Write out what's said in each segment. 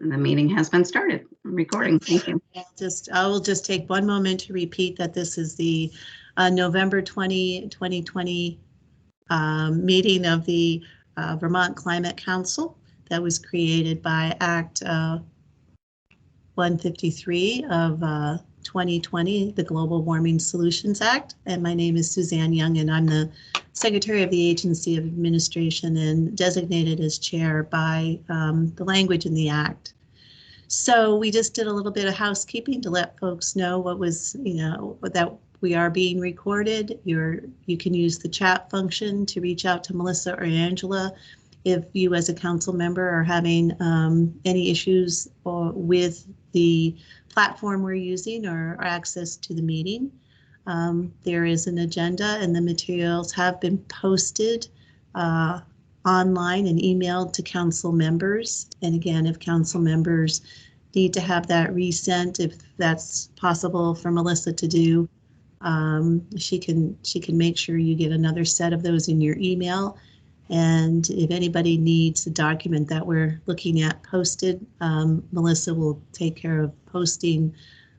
The meeting has been started. I'm recording. Thank you. I will just take one moment to repeat that this is the November 2020 meeting of the Vermont Climate Council that was created by Act 153 of 2020, the Global Warming Solutions Act. And my name is Suzanne Young, and I'm the Secretary of the Agency of Administration and designated as chair by the language in the Act. So we just did a little bit of housekeeping to let folks know what was, that we are being recorded. You can use the chat function to reach out to Melissa or Angela if you as a council member are having any issues with the platform we're using or access to the meeting. There is an agenda and the materials have been posted online and emailed to council members. And again, if council members need to have that resent, if that's possible for Melissa to do, she can make sure you get another set of those in your email. And if anybody needs a document that we're looking at posted, Melissa will take care of posting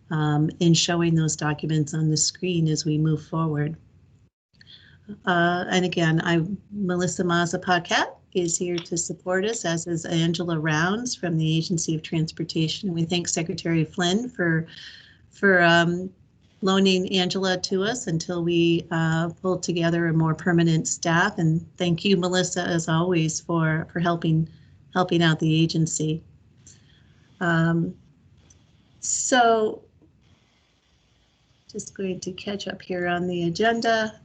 and showing those documents on the screen as we move forward. And again, Melissa Mazza-Paquette is here to support us, as is Angela Rounds from the Agency of Transportation. We thank Secretary Flynn for loaning Angela to us until we pull together a more permanent staff. And thank you, Melissa, as always, for helping out the agency. So just going to catch up here on the agenda.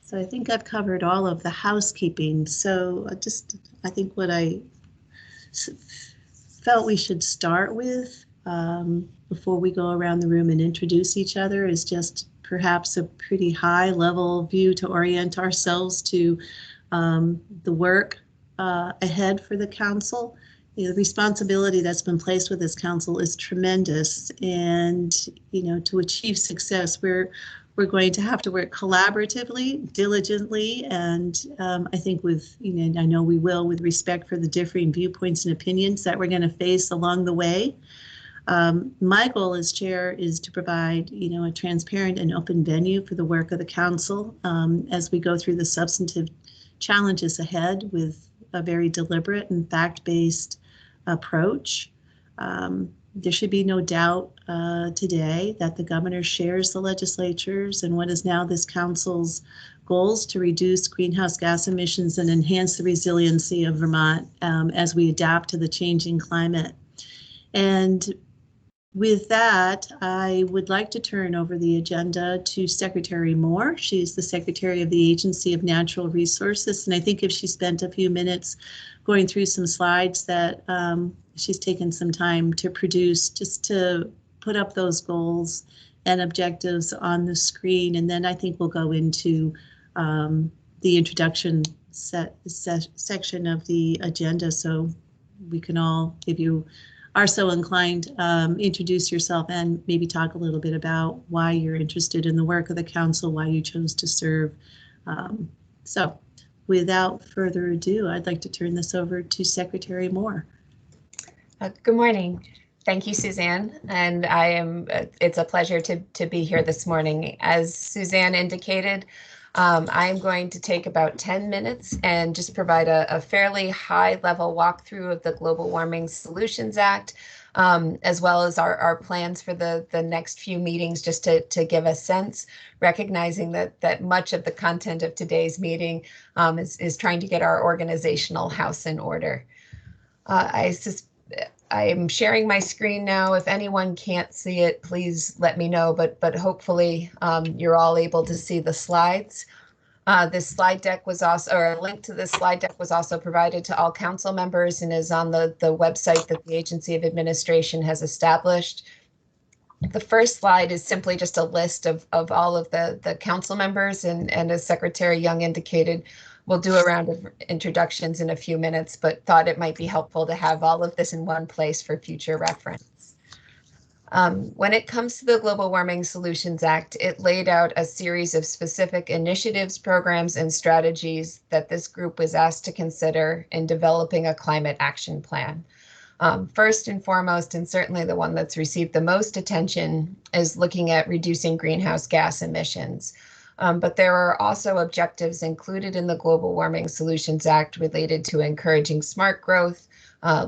So I think I've covered all of the housekeeping. So I think what I felt we should start with before we go around the room and introduce each other is just perhaps a pretty high level view to orient ourselves to the work ahead for the council. The responsibility that's been placed with this council is tremendous, and to achieve success, we're going to have to work collaboratively, diligently, and I think with I know we will, with respect for the differing viewpoints and opinions that we're going to face along the way. My goal as chair is to provide a transparent and open venue for the work of the council as we go through the substantive challenges ahead with a very deliberate and fact-based approach. There should be no doubt today that the governor shares the legislature's and what is now this council's goals to reduce greenhouse gas emissions and enhance the resiliency of Vermont as we adapt to the changing climate. And with that, I would like to turn over the agenda to Secretary Moore. She's the Secretary of the Agency of Natural Resources, and I think if she spent a few minutes going through some slides that she's taken some time to produce, just to put up those goals and objectives on the screen, and then I think we'll go into the introduction section of the agenda, so we can all, if you are so inclined, introduce yourself and maybe talk a little bit about why you're interested in the work of the council, why you chose to serve. So without further ado, I'd like to turn this over to Secretary Moore. Good morning. Thank you, Suzanne. And it's a pleasure to be here this morning. As Suzanne indicated, I'm going to take about 10 minutes and just provide a fairly high level walkthrough of the Global Warming Solutions Act, as well as our plans for the next few meetings, just to give a sense, recognizing that much of the content of today's meeting is trying to get our organizational house in order. I am sharing my screen now. If anyone can't see it, please let me know, but hopefully you're all able to see the slides. This slide deck was also, or a link to this slide deck was also provided to all council members and is on the website that the Agency of Administration has established. The first slide is simply just a list of all of the council members, and as Secretary Young indicated, we'll do a round of introductions in a few minutes, but thought it might be helpful to have all of this in one place for future reference. When it comes to the Global Warming Solutions Act, it laid out a series of specific initiatives, programs, and strategies that this group was asked to consider in developing a climate action plan. First and foremost, and certainly the one that's received the most attention, is looking at reducing greenhouse gas emissions. But there are also objectives included in the Global Warming Solutions Act related to encouraging smart growth,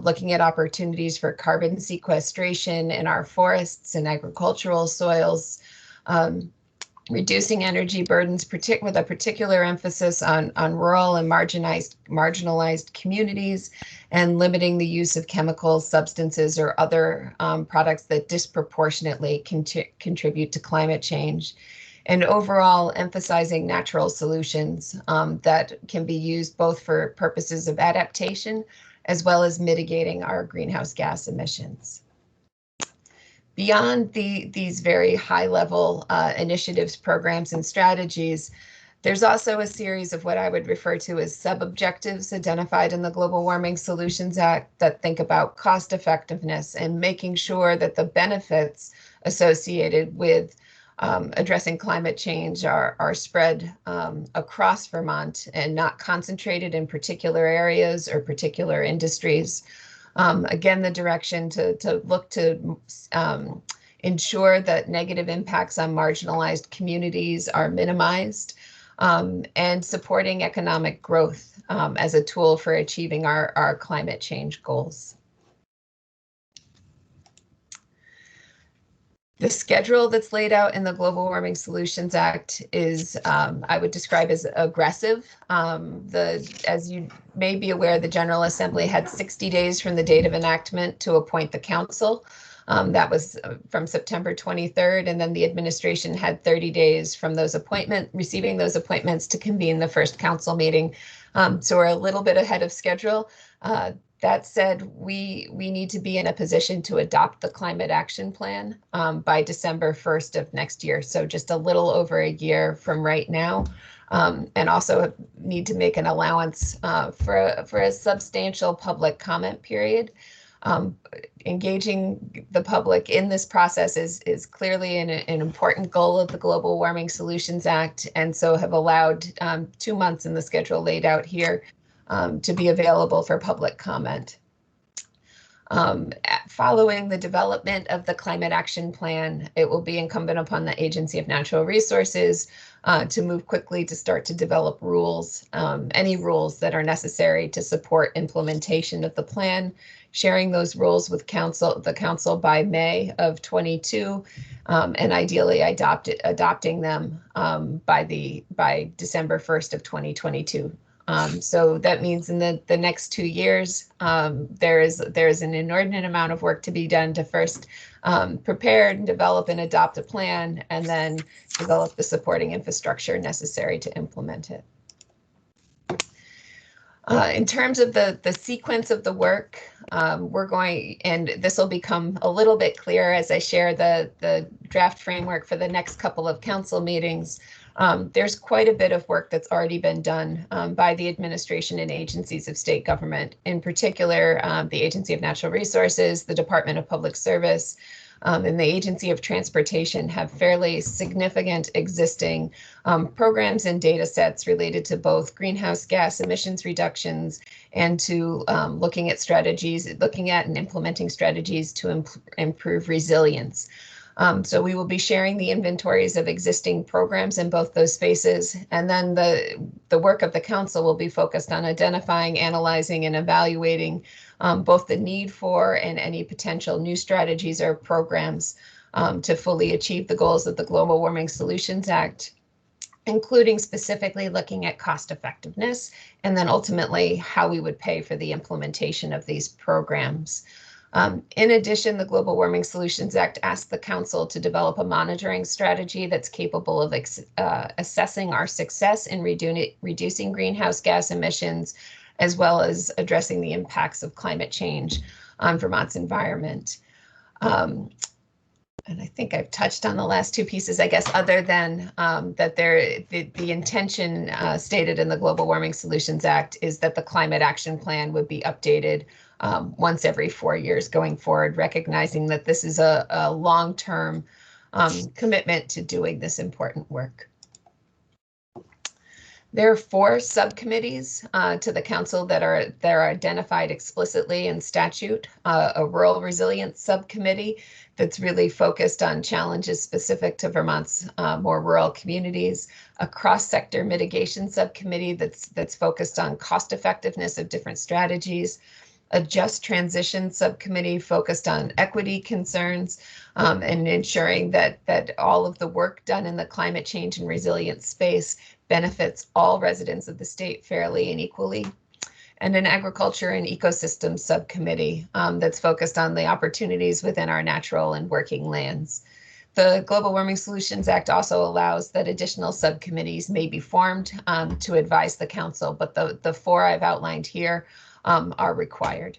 looking at opportunities for carbon sequestration in our forests and agricultural soils, reducing energy burdens, with a particular emphasis on rural and marginalized communities, and limiting the use of chemicals, substances, or other products that disproportionately contribute to climate change. And overall, emphasizing natural solutions that can be used both for purposes of adaptation as well as mitigating our greenhouse gas emissions. Beyond these very high-level initiatives, programs, and strategies, there's also a series of what I would refer to as sub-objectives identified in the Global Warming Solutions Act that think about cost effectiveness and making sure that the benefits associated with addressing climate change are spread across Vermont and not concentrated in particular areas or particular industries. Again, the direction to look to ensure that negative impacts on marginalized communities are minimized, and supporting economic growth as a tool for achieving our climate change goals. The schedule that's laid out in the Global Warming Solutions Act is, I would describe as aggressive. As you may be aware, the General Assembly had 60 days from the date of enactment to appoint the council. That was from September 23rd, and then the administration had 30 days from receiving those appointments to convene the first council meeting. So we're a little bit ahead of schedule. That said, we need to be in a position to adopt the climate action plan by December 1st of next year. So just a little over a year from right now, and also need to make an allowance for a substantial public comment period. Engaging the public in this process is clearly an important goal of the Global Warming Solutions Act, and so have allowed 2 months in the schedule laid out here to be available for public comment. Following the development of the climate action plan, it will be incumbent upon the Agency of Natural Resources to move quickly to start to develop rules, any rules that are necessary to support implementation of the plan, sharing those rules with the council by May of 22, and ideally adopting them by December 1st of 2022. So that means in the next 2 years, there is an inordinate amount of work to be done to first prepare and develop and adopt a plan, and then develop the supporting infrastructure necessary to implement it. In terms of the sequence of the work, and this will become a little bit clearer as I share the draft framework for the next couple of council meetings. There's quite a bit of work that's already been done by the administration and agencies of state government, in particular the Agency of Natural Resources, the Department of Public Service, and the Agency of Transportation have fairly significant existing programs and data sets related to both greenhouse gas emissions reductions and to looking at and implementing strategies to improve resilience. So we will be sharing the inventories of existing programs in both those spaces, and then the work of the council will be focused on identifying, analyzing, and evaluating both the need for and any potential new strategies or programs to fully achieve the goals of the Global Warming Solutions Act, including specifically looking at cost effectiveness, and then ultimately how we would pay for the implementation of these programs. In addition, the Global Warming Solutions Act asks the Council to develop a monitoring strategy that's capable of assessing our success in reducing greenhouse gas emissions, as well as addressing the impacts of climate change on Vermont's environment. And I think I've touched on the last two pieces, I guess, other than that the intention stated in the Global Warming Solutions Act is that the Climate Action Plan would be updated once every 4 years going forward, recognizing that this is a long-term commitment to doing this important work. There are 4 subcommittees to the council that are identified explicitly in statute. A rural resilience subcommittee that's really focused on challenges specific to Vermont's more rural communities. A cross-sector mitigation subcommittee that's focused on cost effectiveness of different strategies. A just transition subcommittee focused on equity concerns and ensuring that all of the work done in the climate change and resilience space benefits all residents of the state fairly and equally. And an agriculture and ecosystem subcommittee that's focused on the opportunities within our natural and working lands. The Global Warming Solutions Act also allows that additional subcommittees may be formed to advise the council, but the 4 I've outlined here are required.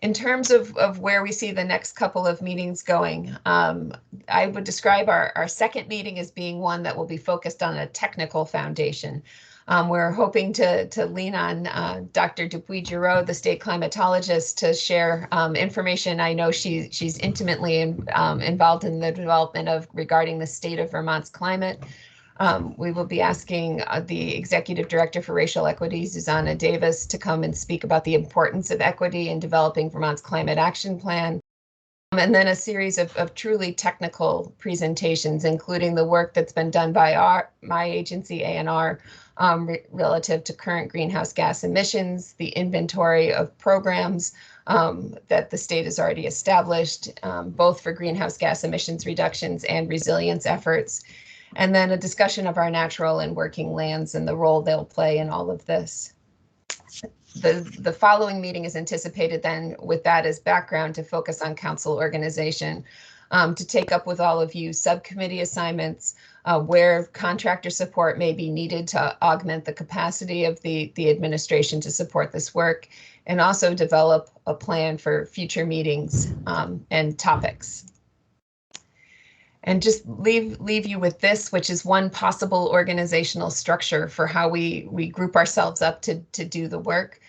In terms of where we see the next couple of meetings going, I would describe our second meeting as being one that will be focused on a technical foundation. We're hoping to lean on Dr. Dupuy-Giroux, the state climatologist, to share information. I know she's intimately involved in the development regarding the state of Vermont's climate. We will be asking the Executive Director for Racial Equity, Susanna Davis, to come and speak about the importance of equity in developing Vermont's Climate Action Plan. And then a series of truly technical presentations, including the work that's been done by my agency, ANR, relative to current greenhouse gas emissions, the inventory of programs that the state has already established, both for greenhouse gas emissions reductions and resilience efforts. And then a discussion of our natural and working lands and the role they'll play in all of this. The following meeting is anticipated then, with that as background, to focus on council organization, to take up with all of you subcommittee assignments, where contractor support may be needed to augment the capacity of the administration to support this work, and also develop a plan for future meetings and topics. And just leave you with this, which is one possible organizational structure for how we group ourselves up to do the work.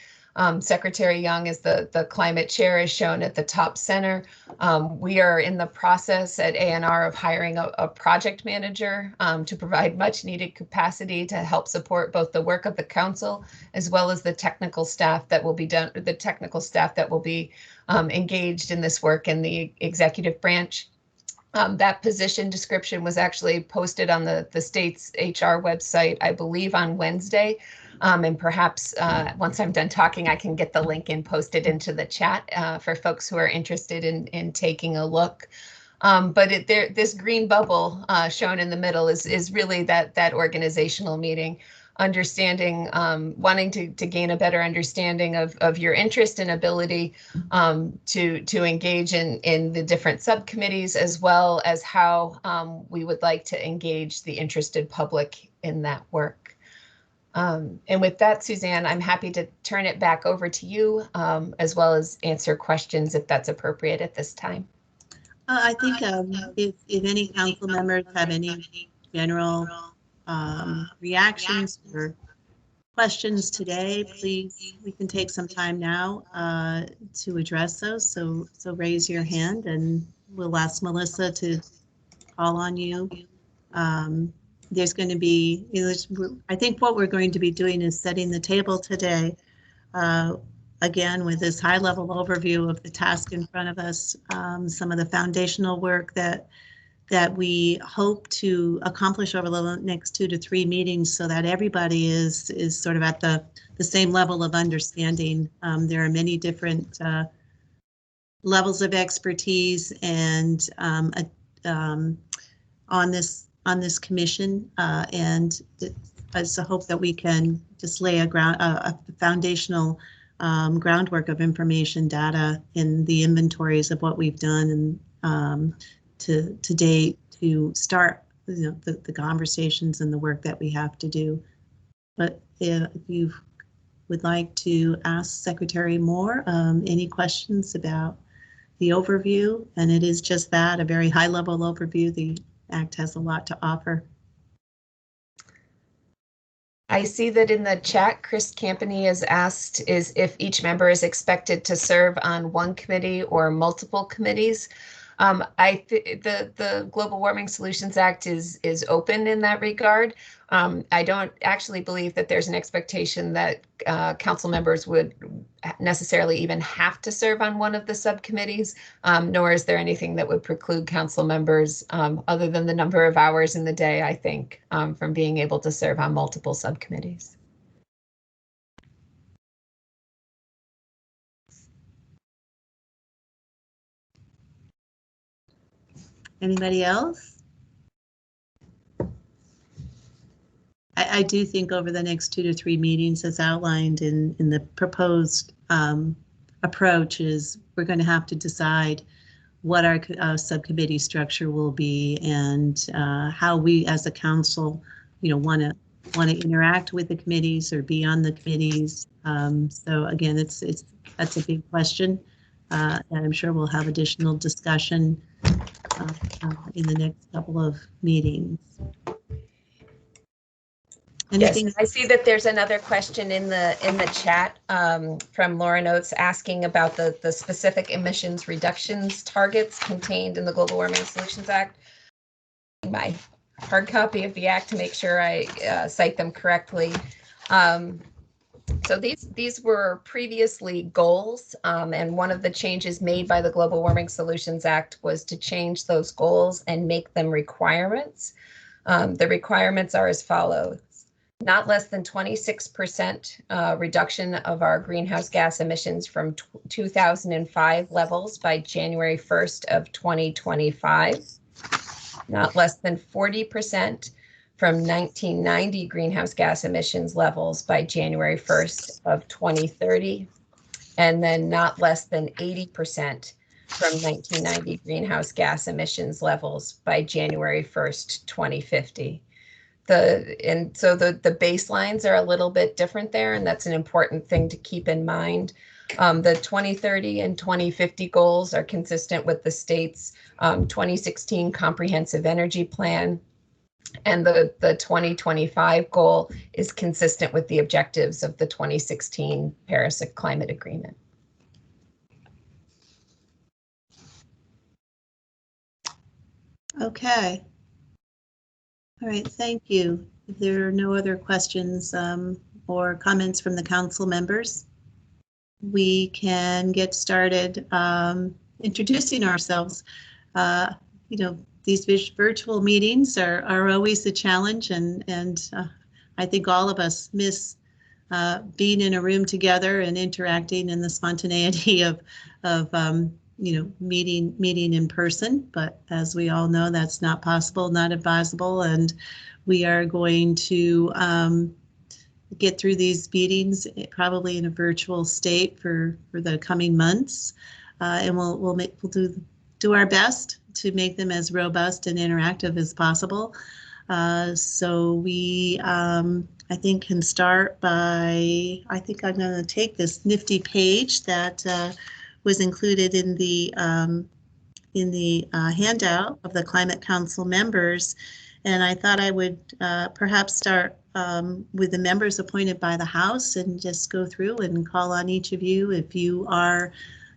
Secretary Young is the climate chair, as shown at the top center. We are in the process at ANR of hiring a project manager to provide much needed capacity to help support both the work of the council as well as the technical staff that will be engaged in this work in the executive branch. That position description was actually posted on the state's HR website, I believe, on Wednesday. And perhaps once I'm done talking, I can get the link and post it into the chat for folks who are interested in taking a look. But this green bubble shown in the middle is really that organizational meeting. Understanding, wanting to gain a better understanding of your interest and ability to engage in the different subcommittees, as well as how we would like to engage the interested public in that work. And with that, Suzanne, I'm happy to turn it back over to you, as well as answer questions if that's appropriate at this time. I think if any council members have any general reactions or questions today, please, we can take some time now to address those. So raise your hand and we'll ask Melissa to call on you. There's going to be, I think what we're going to be doing is setting the table today, again, with this high level overview of the task in front of us, some of the foundational work that we hope to accomplish over the next 2 to 3 meetings, so that everybody is sort of at the same level of understanding. There are many different levels of expertise and on this commission, and it's a hope that we can just lay a foundational groundwork of information data in the inventories of what we've done and to date to start the conversations and the work that we have to do. But if you would like to ask Secretary Moore any questions about the overview, and it is just that, a very high level overview. The Act has a lot to offer. I see that in the chat, Chris Campany has asked is if each member is expected to serve on one committee or multiple committees. The Global Warming Solutions Act is open in that regard. I don't actually believe that there's an expectation that council members would necessarily even have to serve on one of the subcommittees, nor is there anything that would preclude council members, other than the number of hours in the day, I think, from being able to serve on multiple subcommittees. Anybody else? I do think over the next 2 to 3 meetings as outlined in the proposed approach is we're going to have to decide what our subcommittee structure will be and how we as a council, want to interact with the committees or be on the committees. So again, that's a big question, and I'm sure we'll have additional discussion in the next couple of meetings. Anything? Yes, I see that there's another question in the chat from Lauren Oates asking about the specific emissions reductions targets contained in the Global Warming Solutions Act. My hard copy of the act to make sure I cite them correctly. So these were previously goals, and one of the changes made by the Global Warming Solutions Act was to change those goals and make them requirements. The requirements are as follows. Not less than 26% reduction of our greenhouse gas emissions from 2005 levels by January 1st of 2025. Not less than 40% from 1990 greenhouse gas emissions levels by January 1st of 2030. And then not less than 80% from 1990 greenhouse gas emissions levels by January 1st, 2050. So the baselines are a little bit different there, and that's an important thing to keep in mind. The 2030 and 2050 goals are consistent with the state's 2016 Comprehensive Energy Plan, and the 2025 goal is consistent with the objectives of the 2016 Paris Climate Agreement. Okay. All right, thank you. If there are no other questions or comments from the council members, we can get started introducing ourselves. These virtual meetings are always a challenge, and I think all of us miss being in a room together and interacting in the spontaneity of meeting in person, but as we all know, that's not possible, not advisable, and we are going to get through these meetings probably in a virtual state for the coming months, and we'll do our best to make them as robust and interactive as possible. So we I think can start by, I think I'm going to take this nifty page that was included in the handout of the Climate Council members, and I thought I would perhaps start with the members appointed by the House and just go through and call on each of you if you are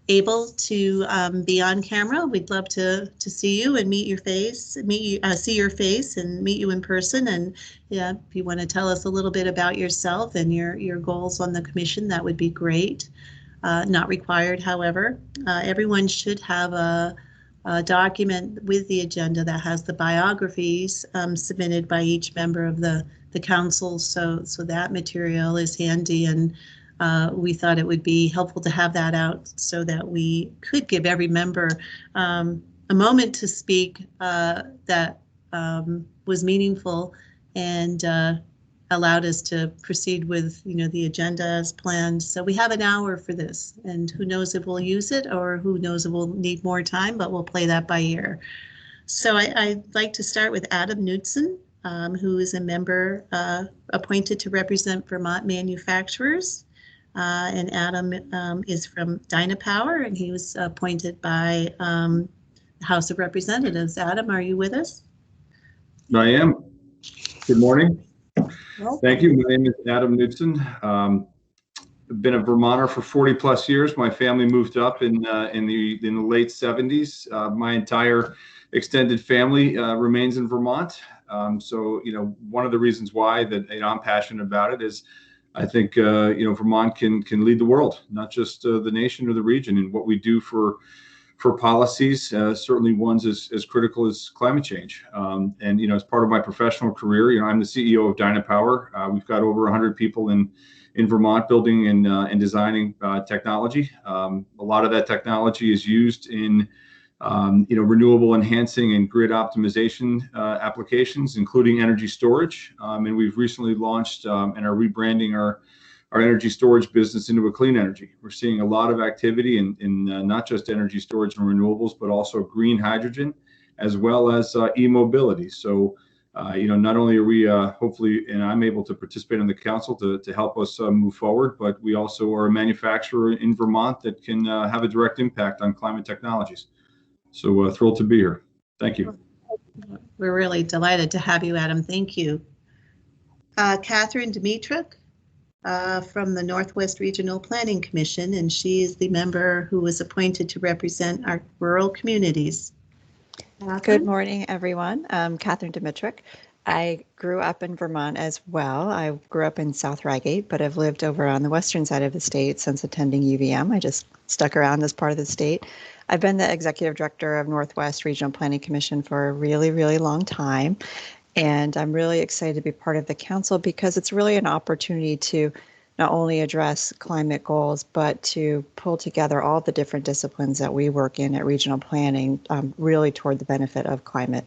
able to be on camera. We'd love to see you and see your face and meet you in person. And yeah, if you want to tell us a little bit about yourself and your goals on the commission, that would be great. Not required, however. Everyone should have a document with the agenda that has the biographies submitted by each member of the council, so that material is handy, and we thought it would be helpful to have that out so that we could give every member a moment to speak that was meaningful and allowed us to proceed with the agenda as planned. So we have an hour for this, and who knows if we'll use it or who knows if we'll need more time, but we'll play that by ear. So I'd like to start with Adam Knudsen, who is a member appointed to represent Vermont manufacturers. And Adam is from Dynapower, and he was appointed by the House of Representatives. Adam, are you with us? I am. Good morning. Welcome. Thank you. My name is Adam Knudsen. I've been a Vermonter for 40 plus years. My family moved up in the late 70s. My entire extended family remains in Vermont. So, one of the reasons why that I'm passionate about it is I think, Vermont can lead the world, not just the nation or the region, and what we do for policies, certainly ones as critical as climate change. And, as part of my professional career, I'm the CEO of Dynapower. We've got over 100 people in Vermont building and designing technology. A lot of that technology is used in renewable enhancing and grid optimization applications, including energy storage. And we've recently launched and are rebranding our energy storage business into a clean energy. We're seeing a lot of activity in not just energy storage and renewables, but also green hydrogen, as well as e-mobility. So, not only are we hopefully, and I'm able to participate in the council to help us move forward, but we also are a manufacturer in Vermont that can have a direct impact on climate technologies. So thrilled to be here. Thank you. We're really delighted to have you, Adam. Thank you. Catherine Demetric from the Northwest Regional Planning Commission, and she is the member who was appointed to represent our rural communities. Good morning, everyone. I'm Catherine Demetric. I grew up in Vermont as well. I grew up in South Reigate, but I've lived over on the western side of the state since attending UVM. I just stuck around this part of the state. I've been the executive director of Northwest Regional Planning Commission for a really, really long time. And I'm really excited to be part of the council because it's really an opportunity to not only address climate goals, but to pull together all the different disciplines that we work in at regional planning, really toward the benefit of climate.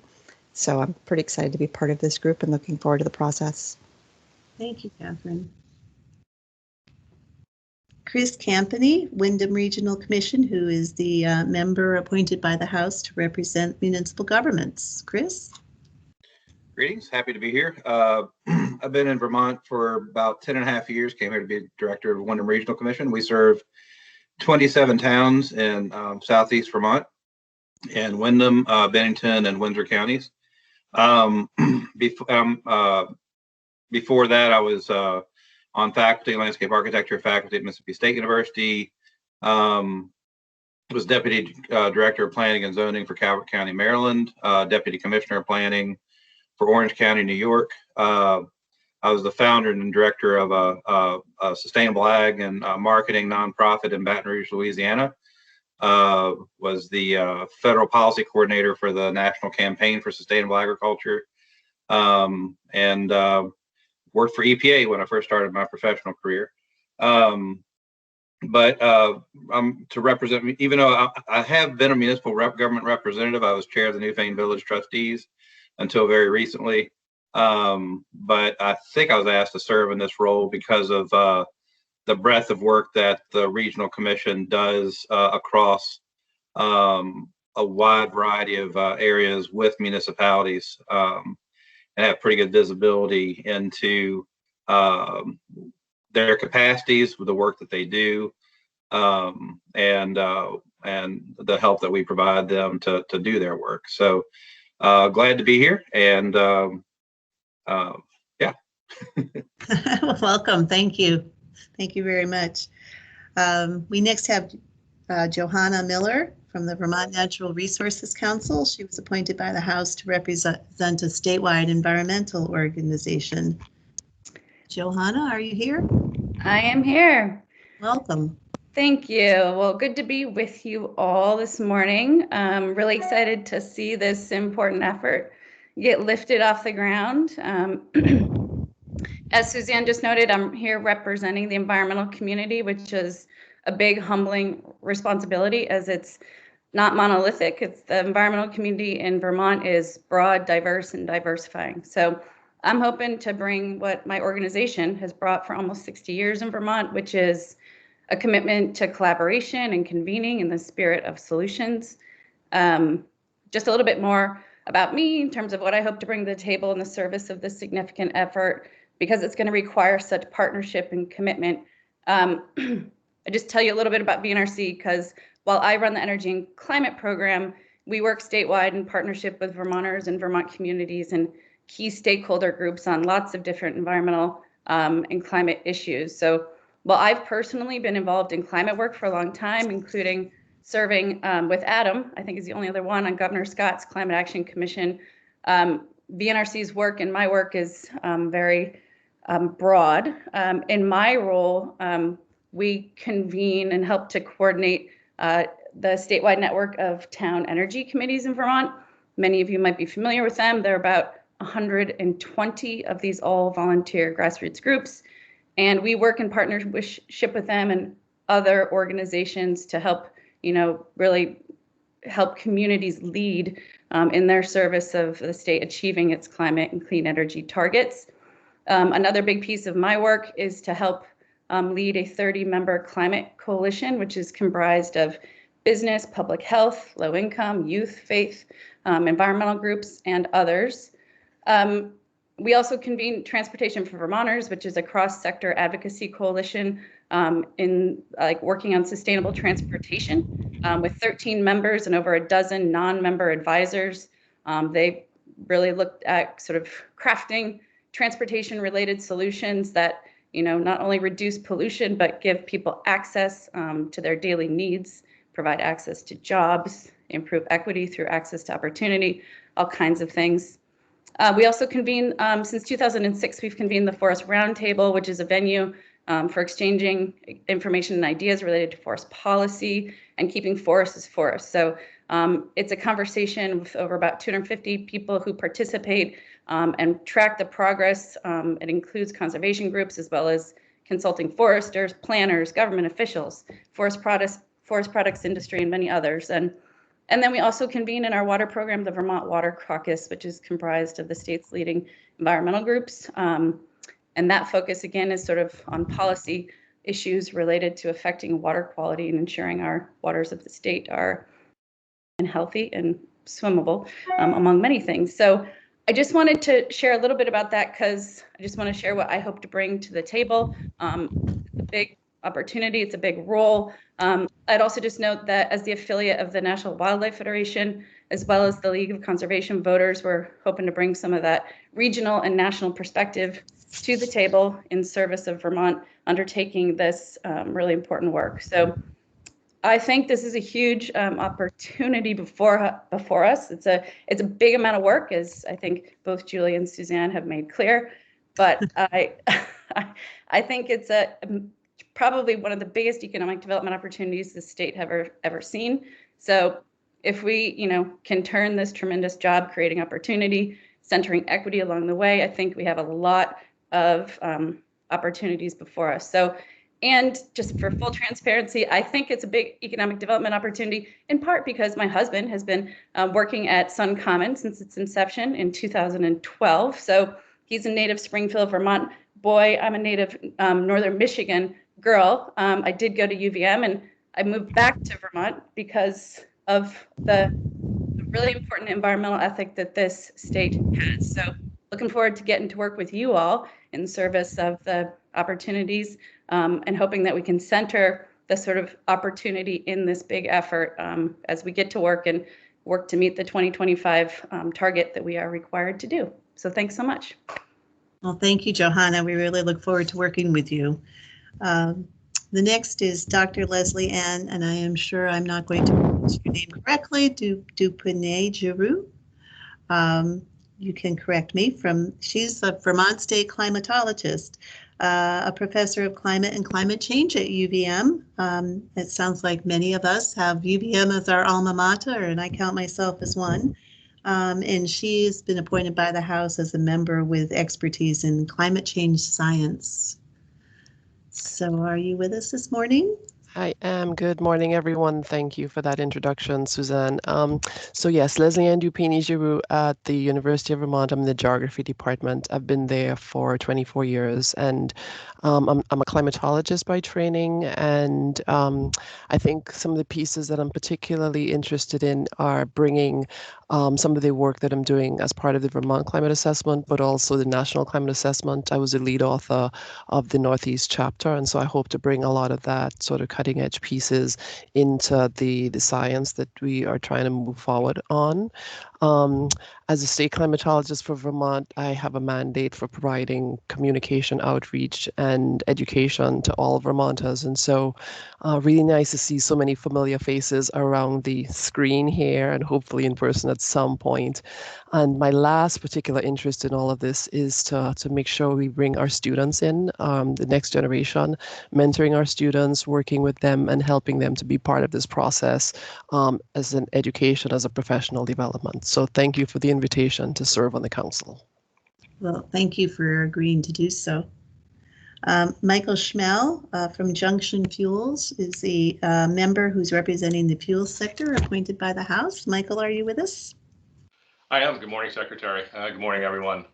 So I'm pretty excited to be part of this group and looking forward to the process. Thank you, Catherine. Chris Campany, Wyndham Regional Commission, who is the member appointed by the House to represent municipal governments. Chris? Greetings, happy to be here. I've been in Vermont for about 10 and a half years, came here to be director of Wyndham Regional Commission. We serve 27 towns in southeast Vermont and Wyndham, Bennington, and Windsor counties. Before that, I was on faculty, landscape architecture faculty at Mississippi State University. Was deputy director of planning and zoning for Calvert County, Maryland, deputy commissioner of planning for Orange County, New York. I was the founder and director of a sustainable ag and marketing nonprofit in Baton Rouge, Louisiana. Was the federal policy coordinator for the National Campaign for Sustainable Agriculture, and worked for EPA when I first started my professional career. But to represent me, even though I have been a municipal government representative, I was chair of the Newfane Village Trustees until very recently. But I think I was asked to serve in this role because of the breadth of work that the Regional Commission does across a wide variety of areas with municipalities, and have pretty good visibility into their capacities with the work that they do, and the help that we provide them to do their work. So glad to be here, and yeah. Welcome. Thank you. Thank you very much. We next have Johanna Miller from the Vermont Natural Resources Council. She was appointed by the House to represent a statewide environmental organization. Johanna, are you here? I am here. Welcome. Thank you. Well, good to be with you all this morning. I'm really excited to see this important effort get lifted off the ground. As Suzanne just noted, I'm here representing the environmental community, which is a big, humbling responsibility as it's not monolithic. It's the environmental community in Vermont is broad, diverse, and diversifying. So I'm hoping to bring what my organization has brought for almost 60 years in Vermont, which is a commitment to collaboration and convening in the spirit of solutions. Just a little bit more about me in terms of what I hope to bring to the table in the service of this significant effort, because it's going to require such partnership and commitment. I just tell you a little bit about VNRC, because while I run the Energy and Climate Program, we work statewide in partnership with Vermonters and Vermont communities. And key stakeholder groups on lots of different environmental and climate issues. So while I've personally been involved in climate work for a long time, including serving with Adam, I think is the only other one on Governor Scott's Climate Action Commission, VNRC's work and my work is very broad. In my role, we convene and help to coordinate the statewide network of town energy committees in Vermont. Many of you might be familiar with them. There are about 120 of these all volunteer grassroots groups. And we work in partnership with them and other organizations to help, really help communities lead in their service of the state achieving its climate and clean energy targets. Another big piece of my work is to help lead a 30-member climate coalition, which is comprised of business, public health, low income, youth, faith, environmental groups, and others. We also convene Transportation for Vermonters, which is a cross-sector advocacy coalition in working on sustainable transportation with 13 members and over a dozen non-member advisors. They really looked at sort of crafting transportation-related solutions that not only reduce pollution, but give people access to their daily needs, provide access to jobs, improve equity through access to opportunity, all kinds of things. We also convene, since 2006, we've convened the Forest Roundtable, which is a venue for exchanging information and ideas related to forest policy and keeping forests as forests. So it's a conversation with over about 250 people who participate and track the progress. It includes conservation groups as well as consulting foresters, planners, government officials, forest products industry, and many others. And then we also convene in our water program, the Vermont Water Caucus, which is comprised of the state's leading environmental groups. And that focus, again, is sort of on policy issues related to affecting water quality and ensuring our waters of the state are healthy and swimmable, among many things. So I just wanted to share a little bit about that because I just want to share what I hope to bring to the table. It's a big opportunity, it's a big role. I'd also just note that as the affiliate of the National Wildlife Federation, as well as the League of Conservation Voters, we're hoping to bring some of that regional and national perspective to the table in service of Vermont undertaking this really important work. So I think this is a huge opportunity before us. It's a big amount of work, as I think both Julie and Suzanne have made clear. But I think it's probably one of the biggest economic development opportunities the state have ever seen. So if we, can turn this tremendous job creating opportunity, centering equity along the way, I think we have a lot of opportunities before us. So. And just for full transparency, I think it's a big economic development opportunity, in part because my husband has been working at Sun Common since its inception in 2012. So he's a native Springfield, Vermont boy. I'm a native Northern Michigan girl. I did go to UVM and I moved back to Vermont because of the really important environmental ethic that this state has. So looking forward to getting to work with you all in service of the opportunities and hoping that we can center the sort of opportunity in this big effort as we get to work to meet the 2025 target that we are required to do. So thanks so much. Well, thank you, Johanna. We really look forward to working with you. The next is Dr. Leslie Ann, and I am sure I'm not going to pronounce your name correctly, Dupinay-Giroux. You can correct me. She's a Vermont State climatologist, a professor of climate and climate change at UVM. It sounds like many of us have UVM as our alma mater, and I count myself as one. And she's been appointed by the House as a member with expertise in climate change science. So are you with us this morning? I am. Good morning, everyone. Thank you for that introduction, Suzanne. So yes, Leslie Ann Dupinay-Giroux at the University of Vermont. I'm in the geography department. I've been there for 24 years, and I'm a climatologist by training. And I think some of the pieces that I'm particularly interested in are bringing some of the work that I'm doing as part of the Vermont Climate Assessment, but also the National Climate Assessment. I was the lead author of the Northeast chapter, and so I hope to bring a lot of that sort of cutting edge pieces into the science that we are trying to move forward on. As a state climatologist for Vermont, I have a mandate for providing communication outreach and education to all Vermonters. And so really nice to see so many familiar faces around the screen here and hopefully in person at some point. And my last particular interest in all of this is to make sure we bring our students in, the next generation, mentoring our students, working with them and helping them to be part of this process as an education, as a professional development. So thank you for the invitation to serve on the council. Well, thank you for agreeing to do so. Michael Schmel from Junction Fuels is the member who's representing the fuel sector appointed by the House. Michael, are you with us? I am. Good morning, Secretary. Good morning, everyone.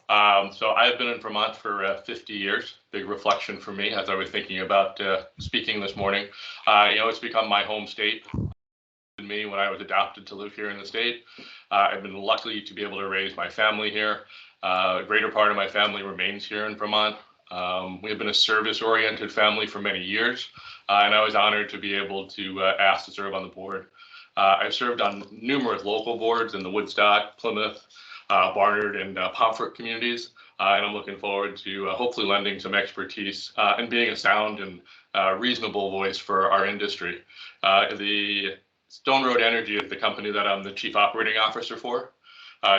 So I've been in Vermont for 50 years. Big reflection for me as I was thinking about speaking this morning. It's become my home state. Me when I was adopted to live here in the state. I've been lucky to be able to raise my family here. A greater part of my family remains here in Vermont. We have been a service-oriented family for many years, and I was honored to be able to ask to serve on the board. I've served on numerous local boards in the Woodstock, Plymouth, Barnard, and Pomfret communities, and I'm looking forward to hopefully lending some expertise and being a sound and reasonable voice for our industry. The Stone Road Energy is the company that I'm the Chief Operating Officer for.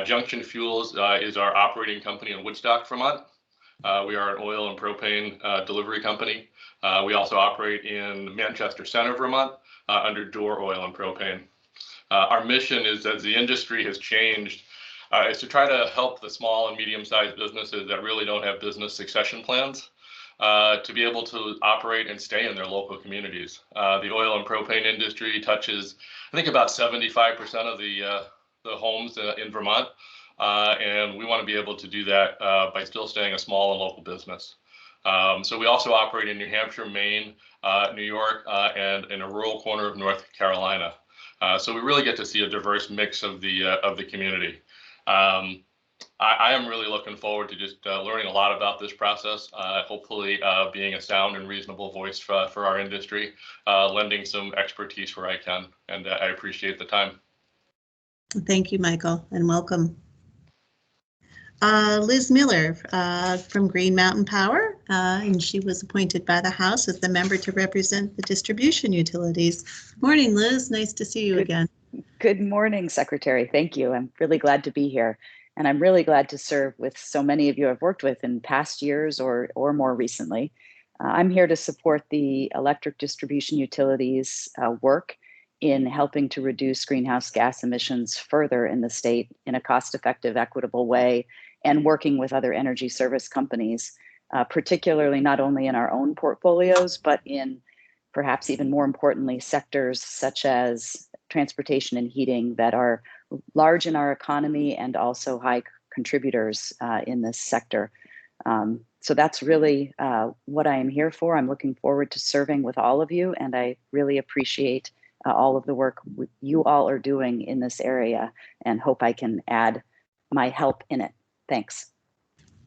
Junction Fuels is our operating company in Woodstock, Vermont. We are an oil and propane delivery company. We also operate in Manchester Center, Vermont, under Door Oil and Propane. Our mission is, as the industry has changed, is to try to help the small and medium-sized businesses that really don't have business succession plans to be able to operate and stay in their local communities. The oil and propane industry touches, I think, about 75% of the homes in Vermont, and we want to be able to do that by still staying a small and local business. So we also operate in New Hampshire, Maine, New York, and in a rural corner of North Carolina. So we really get to see a diverse mix of the community. I am really looking forward to just learning a lot about this process, hopefully being a sound and reasonable voice for our industry, lending some expertise where I can, and I appreciate the time. Thank you, Michael, and welcome. Liz Miller from Green Mountain Power, and she was appointed by the House as the member to represent the distribution utilities. Good morning, Liz. Nice to see you again. Good morning, Secretary. Thank you. I'm really glad to be here. And I'm really glad to serve with so many of you I've worked with in past years or more recently. I'm here to support the electric distribution utilities work in helping to reduce greenhouse gas emissions further in the state in a cost-effective, equitable way, and working with other energy service companies, particularly not only in our own portfolios, but in perhaps even more importantly, sectors such as transportation and heating that are large in our economy and also high contributors in this sector. So that's really what I am here for. I'm looking forward to serving with all of you, and I really appreciate all of the work you all are doing in this area and hope I can add my help in it. Thanks.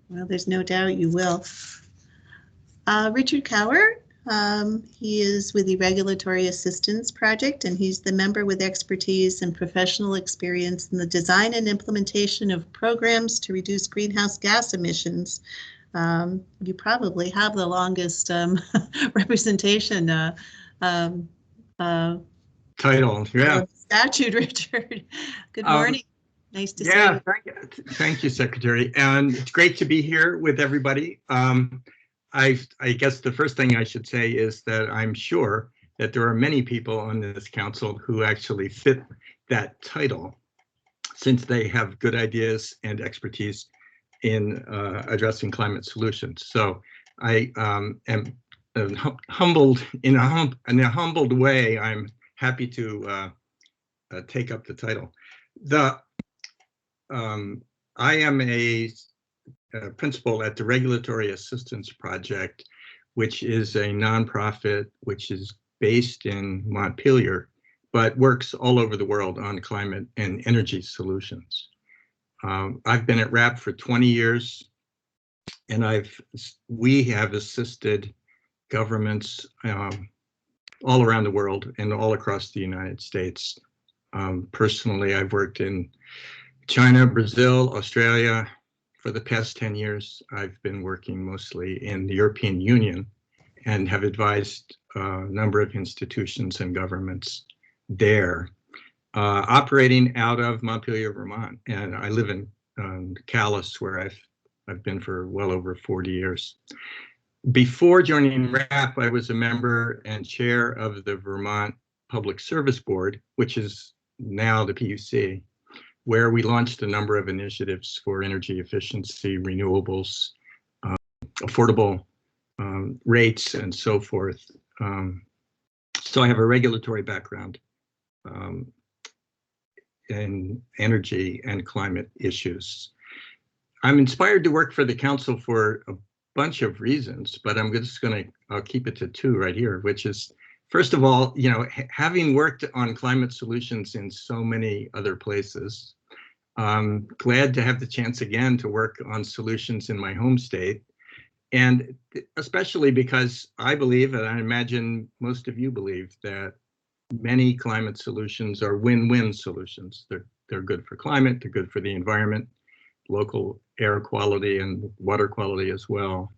Well, there's no doubt you will. Richard Cower, he is with the Regulatory Assistance Project, and he's the member with expertise and professional experience in the design and implementation of programs to reduce greenhouse gas emissions. You probably have the longest representation title, yeah. Statute, Richard. Good morning. Nice to see you. Yeah, thank you, Secretary. And it's great to be here with everybody. I guess the first thing I should say is that I'm sure that there are many people on this council who actually fit that title, since they have good ideas and expertise in addressing climate solutions. So I am humbled in a humbled way. I'm happy to take up the title. I am a principal at the Regulatory Assistance Project, which is a nonprofit which is based in Montpelier, but works all over the world on climate and energy solutions. I've been at RAP for 20 years, and we have assisted governments all around the world and all across the United States. Personally, I've worked in China, Brazil, Australia. For the past 10 years, I've been working mostly in the European Union and have advised a number of institutions and governments there, operating out of Montpelier, Vermont. And I live in Caucus, where I've been for well over 40 years. Before joining RAP, I was a member and chair of the Vermont Public Service Board, which is now the PUC, where we launched a number of initiatives for energy efficiency, renewables, affordable rates, and so forth. So I have a regulatory background in energy and climate issues. I'm inspired to work for the council for a bunch of reasons, but I'm just I'll keep it to two right here, which is, first of all, having worked on climate solutions in so many other places, I'm glad to have the chance again to work on solutions in my home state. And especially because I believe, and I imagine most of you believe, that many climate solutions are win-win solutions. They're good for climate, they're good for the environment, local air quality and water quality as well.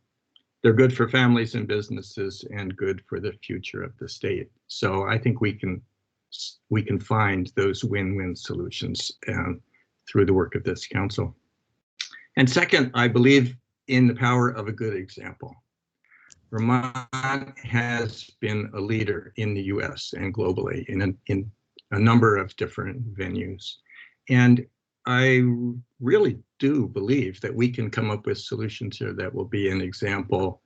They're good for families and businesses and good for the future of the state. So I think we can find those win-win solutions through the work of this council. And second, I believe in the power of a good example. Vermont has been a leader in the US and globally in a number of different venues. And I really do believe that we can come up with solutions here that will be an example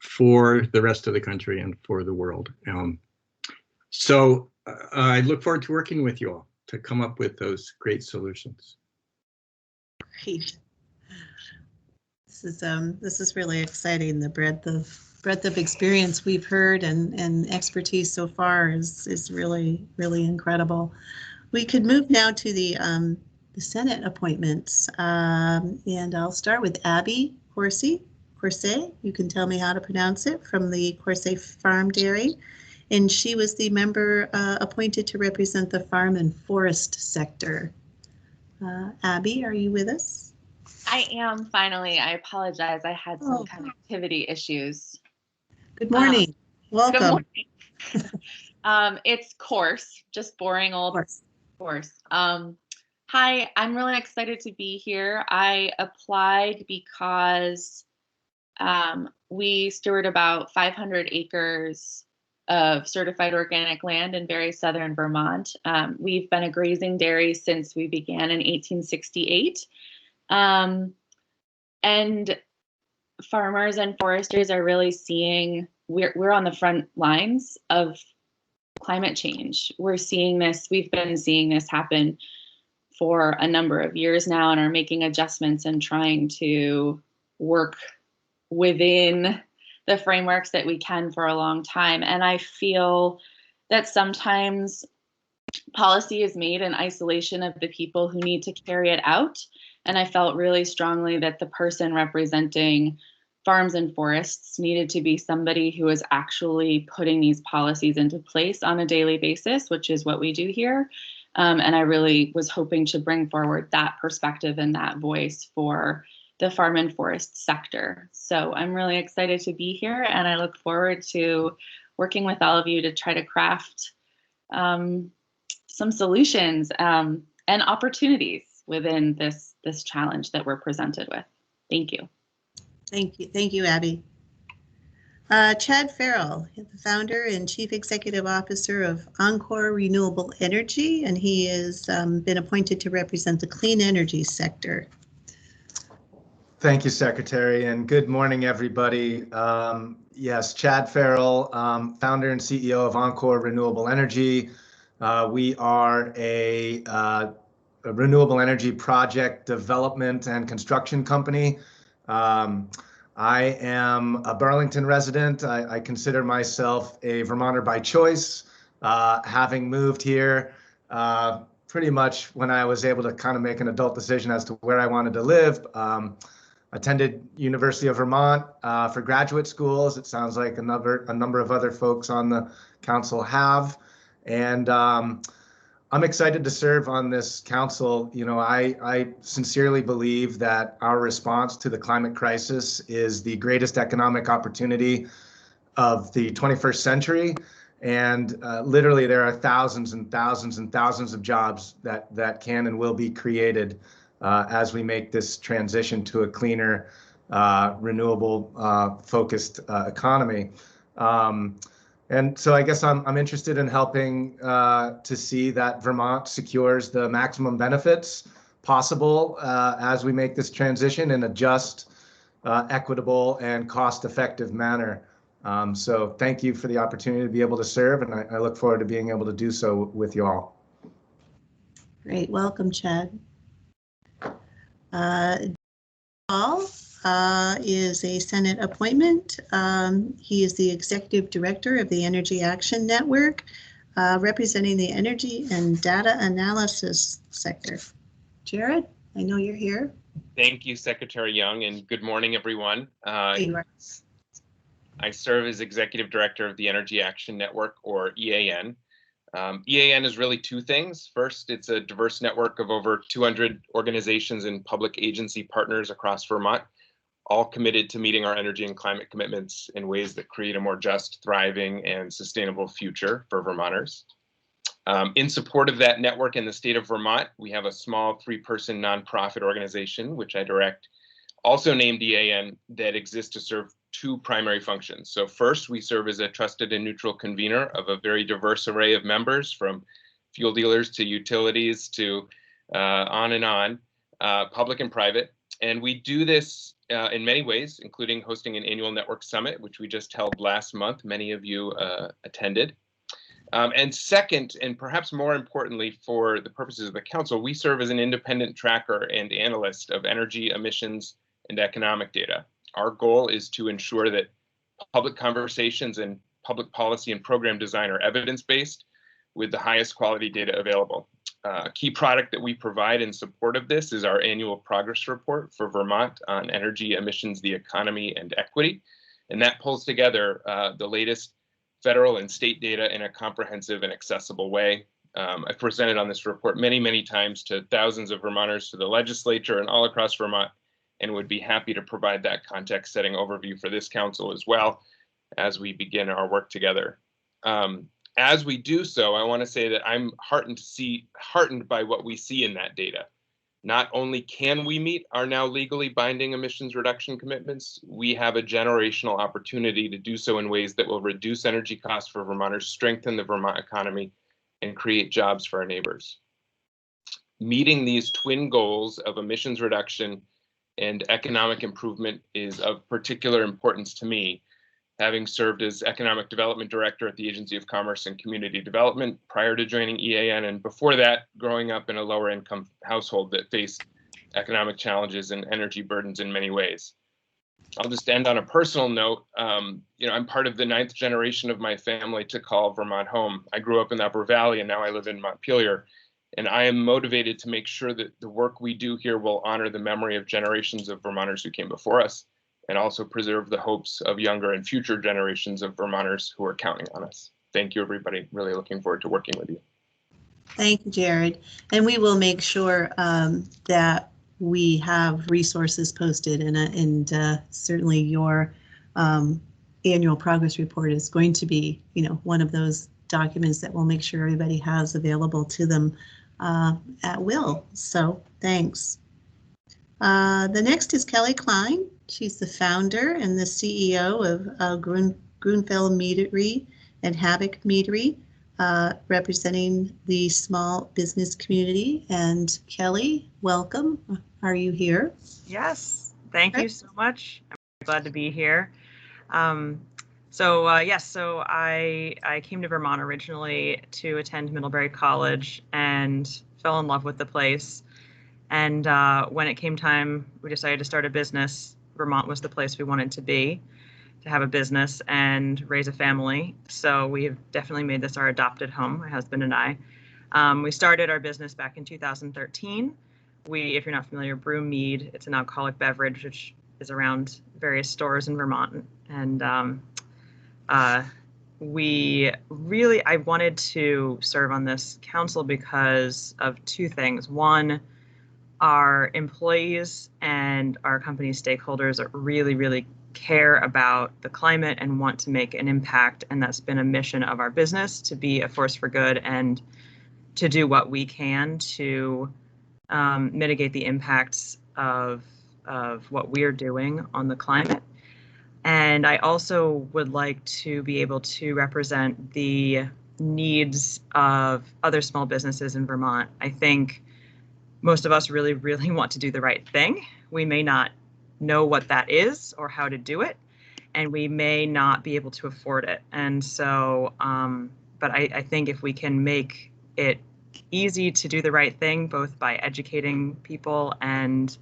for the rest of the country and for the world. So I look forward to working with you all to come up with those great solutions. Great. This is really exciting. The breadth of experience we've heard and expertise so far is really incredible. We could move now to the Senate appointments, and I'll start with Abby Corsi. You can tell me how to pronounce it, from the Corsi Farm Dairy, and she was the member appointed to represent the farm and forest sector. Abby, are you with us? I am, finally. I apologize. I had some connectivity issues. Good morning. Welcome. Good morning. It's coarse, just boring old course. Hi, I'm really excited to be here. I applied because we steward about 500 acres of certified organic land in very southern Vermont. We've been a grazing dairy since we began in 1868. And farmers and foresters are really seeing, we're on the front lines of climate change. We're seeing this, we've been seeing this happen for a number of years now and are making adjustments and trying to work within the frameworks that we can for a long time. And I feel that sometimes policy is made in isolation of the people who need to carry it out. And I felt really strongly that the person representing farms and forests needed to be somebody who is actually putting these policies into place on a daily basis, which is what we do here. And I really was hoping to bring forward that perspective and that voice for the farm and forest sector. So I'm really excited to be here, and I look forward to working with all of you to try to craft some solutions and opportunities within this challenge that we're presented with. Thank you. Thank you, Abby. Chad Farrell, the founder and chief executive officer of Encore Renewable Energy, and he has been appointed to represent the clean energy sector. Thank you, Secretary, and good morning, everybody. Yes, Chad Farrell, founder and CEO of Encore Renewable Energy. We are a renewable energy project development and construction company. I am a Burlington resident. I consider myself a Vermonter by choice, having moved here pretty much when I was able to kind of make an adult decision as to where I wanted to live. Attended University of Vermont for graduate schools. It sounds like a number of other folks on the council have. And I'm excited to serve on this council. You know, I sincerely believe that our response to the climate crisis is the greatest economic opportunity of the 21st century. And literally there are thousands and thousands and thousands of jobs that can and will be created as we make this transition to a cleaner, renewable focused economy. And so I guess I'm interested in helping to see that Vermont secures the maximum benefits possible as we make this transition in a just, equitable, and cost-effective manner. So thank you for the opportunity to be able to serve, and I look forward to being able to do so with you all. Great, welcome, Chad. Paul is a Senate appointment. He is the Executive Director of the Energy Action Network, representing the energy and data analysis sector. Jared, I know you're here. Thank you, Secretary Young, and good morning, everyone. Hey, I serve as Executive Director of the Energy Action Network, or EAN. EAN is really two things. First, it's a diverse network of over 200 organizations and public agency partners across Vermont, all committed to meeting our energy and climate commitments in ways that create a more just, thriving, and sustainable future for Vermonters. In support of that network in the state of Vermont, we have a small 3-person nonprofit organization, which I direct, also named EAN, that exists to serve 2 primary functions. So first, we serve as a trusted and neutral convener of a very diverse array of members, from fuel dealers to utilities to on and on, public and private. And we do this in many ways, including hosting an annual network summit, which we just held last month. Many of you attended. And second, and perhaps more importantly for the purposes of the council, we serve as an independent tracker and analyst of energy, emissions, and economic data. Our goal is to ensure that public conversations and public policy and program design are evidence-based with the highest quality data available. A key product that we provide in support of this is our annual progress report for Vermont on energy, emissions, the economy, and equity. And that pulls together the latest federal and state data in a comprehensive and accessible way. I've presented on this report many, many times to thousands of Vermonters, to the legislature, and all across Vermont, and would be happy to provide that context-setting overview for this council as well as we begin our work together. As we do so, I want to say that I'm heartened by what we see in that data. Not only can we meet our now legally binding emissions reduction commitments, we have a generational opportunity to do so in ways that will reduce energy costs for Vermonters, strengthen the Vermont economy, and create jobs for our neighbors. Meeting these twin goals of emissions reduction and economic improvement is of particular importance to me, having served as Economic Development Director at the Agency of Commerce and Community Development prior to joining EAN, and before that, growing up in a lower income household that faced economic challenges and energy burdens in many ways. I'll just end on a personal note. I'm part of the 9th generation of my family to call Vermont home. I grew up in the Upper Valley and now I live in Montpelier, and I am motivated to make sure that the work we do here will honor the memory of generations of Vermonters who came before us, and also preserve the hopes of younger and future generations of Vermonters who are counting on us. Thank you, everybody. Really looking forward to working with you. Thank you, Jared. And we will make sure that we have resources posted, and certainly your annual progress report is going to be, one of those documents that we'll make sure everybody has available to them at will. So thanks. The next is Kelly Klein. She's the founder and the CEO of Grunfeld Meadery and Havoc Meadery, representing the small business community. And Kelly, welcome. Are you here? Yes, thank you so much. I'm glad to be here. So I came to Vermont originally to attend Middlebury College and fell in love with the place. And when it came time, we decided to start a business. Vermont was the place we wanted to be, to have a business and raise a family. So we have definitely made this our adopted home, my husband and I. We started our business back in 2013. We, if you're not familiar, brew mead. It's an alcoholic beverage, which is around various stores in Vermont. And I wanted to serve on this council because of two things. One, our employees and our company stakeholders really care about the climate and want to make an impact. And that's been a mission of our business, to be a force for good and to do what we can to mitigate the impacts of what we're doing on the climate. And I also would like to be able to represent the needs of other small businesses in Vermont. I think most of us really want to do the right thing. We may not know what that is or how to do it, and we may not be able to afford it. And so, but I think if we can make it easy to do the right thing, both by educating people and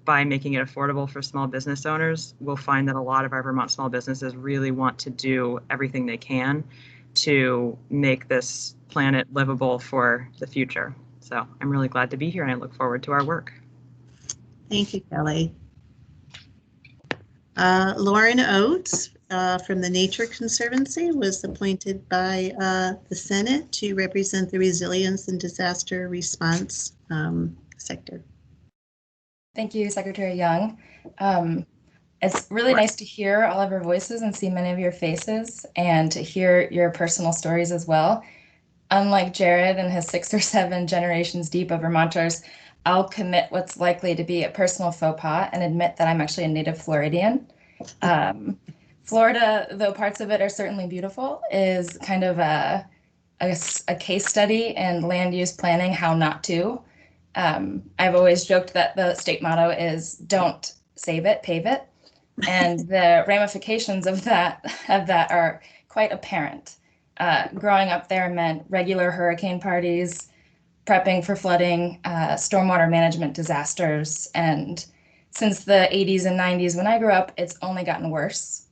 by making it affordable for small business owners, we'll find that a lot of our Vermont small businesses really want to do everything they can to make this planet livable for the future. So I'm really glad to be here, and I look forward to our work. Thank you, Kelly. Lauren Oates from the Nature Conservancy was appointed by the Senate to represent the resilience and disaster response sector. Thank you, Secretary Young. It's really nice to hear all of your voices and see many of your faces, and to hear your personal stories as well. Unlike Jared and his 6 or 7 generations deep of Vermonters, I'll commit what's likely to be a personal faux pas and admit that I'm actually a native Floridian. Florida, though parts of it are certainly beautiful, is kind of a case study in land use planning, how not to. I've always joked that the state motto is "Don't save it, pave it," and the ramifications of that are quite apparent. Growing up there meant regular hurricane parties, prepping for flooding, stormwater management disasters, and since the 80s and 90s when I grew up, it's only gotten worse.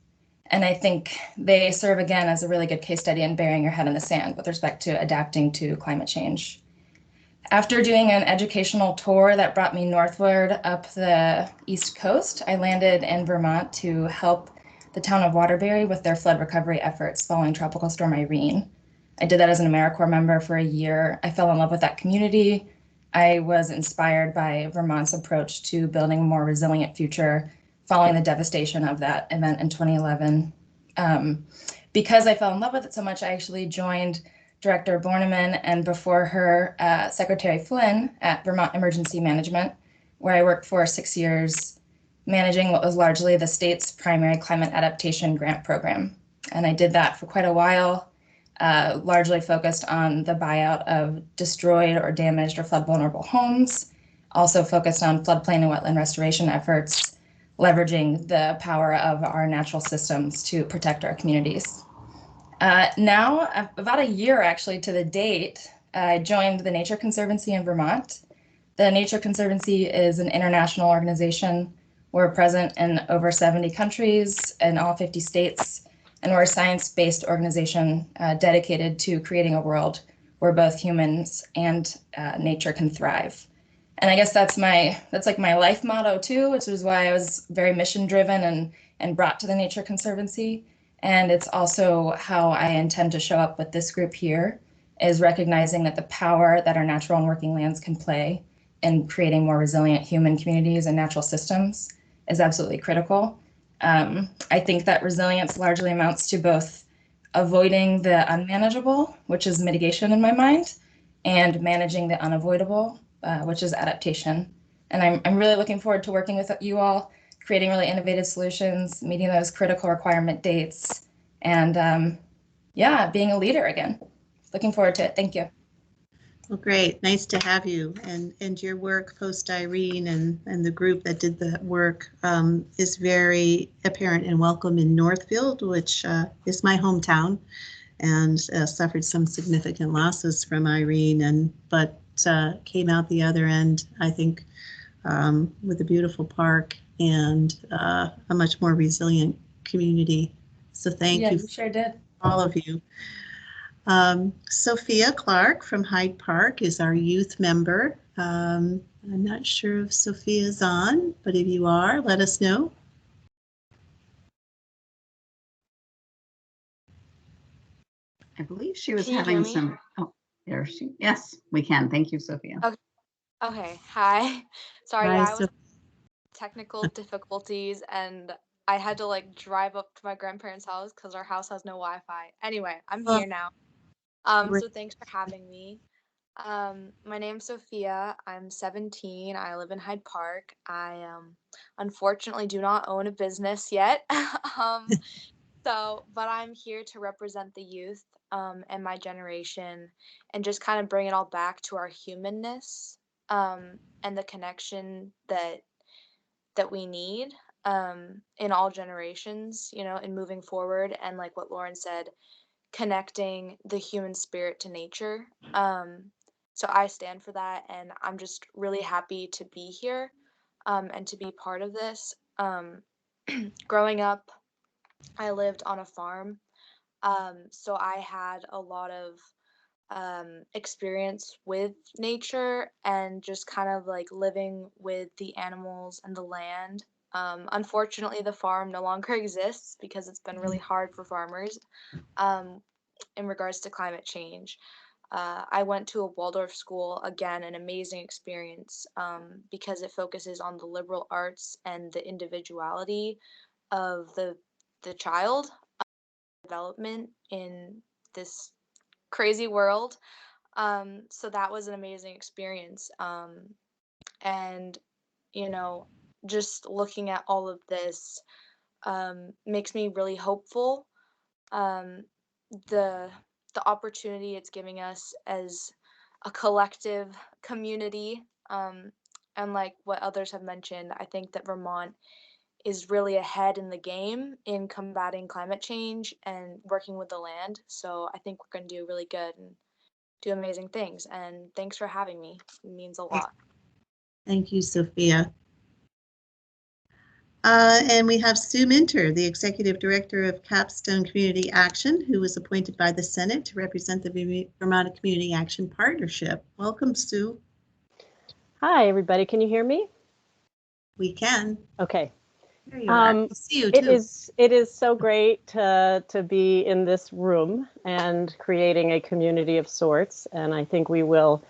And I think they serve again as a really good case study in burying your head in the sand with respect to adapting to climate change. After doing an educational tour that brought me northward up the East Coast, I landed in Vermont to help the town of Waterbury with their flood recovery efforts following Tropical Storm Irene. I did that as an AmeriCorps member for a year. I fell in love with that community. I was inspired by Vermont's approach to building a more resilient future following the devastation of that event in 2011. Because I fell in love with it so much, I actually joined Director Borneman and before her Secretary Flynn at Vermont Emergency Management, where I worked for 6 years managing what was largely the state's primary climate adaptation grant program. And I did that for quite a while, largely focused on the buyout of destroyed or damaged or flood vulnerable homes, also focused on floodplain and wetland restoration efforts, leveraging the power of our natural systems to protect our communities. Now, about a year actually to the date, I joined the Nature Conservancy in Vermont. The Nature Conservancy is an international organization. We're present in over 70 countries in all 50 states, and we're a science-based organization dedicated to creating a world where both humans and nature can thrive. And I guess that's like my life motto too, which is why I was very mission-driven and brought to the Nature Conservancy. And it's also how I intend to show up with this group here, is recognizing that the power that our natural and working lands can play in creating more resilient human communities and natural systems is absolutely critical. I think that resilience largely amounts to both avoiding the unmanageable, which is mitigation in my mind, and managing the unavoidable, which is adaptation. And I'm really looking forward to working with you all, creating really innovative solutions, meeting those critical requirement dates, and yeah, being a leader again. Looking forward to it. Thank you. Well, great. Nice to have you. And your work post-Irene and the group that did that work is very apparent and welcome in Northfield, which is my hometown, and suffered some significant losses from Irene, but came out the other end, I think, with a beautiful park and a much more resilient community. So thank you. Yeah, you sure did. All of you. Sophia Clark from Hyde Park is our youth member. I'm not sure if Sophia's on, but if you are, let us know. I believe she was Can you hear having me? some, oh, there she, yes, we can. Thank you, Sophia. Okay. Okay. Hi. Sorry, Hi, yeah, I was so technical difficulties and I had to like drive up to my grandparents' house because our house has no Wi-Fi. Anyway, I'm Oh, here now. great. So thanks for having me. My name's Sophia. I'm 17. I live in Hyde Park. I unfortunately do not own a business yet. But I'm here to represent the youth and my generation and just kind of bring it all back to our humanness and the connection that we need in all generations, you know, in moving forward. And like what Lauren said, connecting the human spirit to nature. So I stand for that, and I'm just really happy to be here and to be part of this. Growing up, I lived on a farm, so I had a lot of experience with nature and just kind of like living with the animals and the land. Unfortunately, the farm no longer exists because it's been really hard for farmers um, in regards to climate change. I went to a Waldorf school, again, an amazing experience because it focuses on the liberal arts and the individuality of the child development in this crazy world. So that was an amazing experience. And, you know, just looking at all of this makes me really hopeful. Um, the the opportunity it's giving us as a collective community, and like what others have mentioned, I think that Vermont is really ahead in the game in combating climate change and working with the land. So I think we're going to do really good and do amazing things. And thanks for having me. It means a lot. Thank you, Sophia. And we have Sue Minter, the Executive Director of Capstone Community Action, who was appointed by the Senate to represent the Vermont Community Action Partnership. Welcome, Sue. Hi, everybody. Can you hear me? We can. Okay. There you are. I see you too. It is so great to be in this room and creating a community of sorts, and I think we will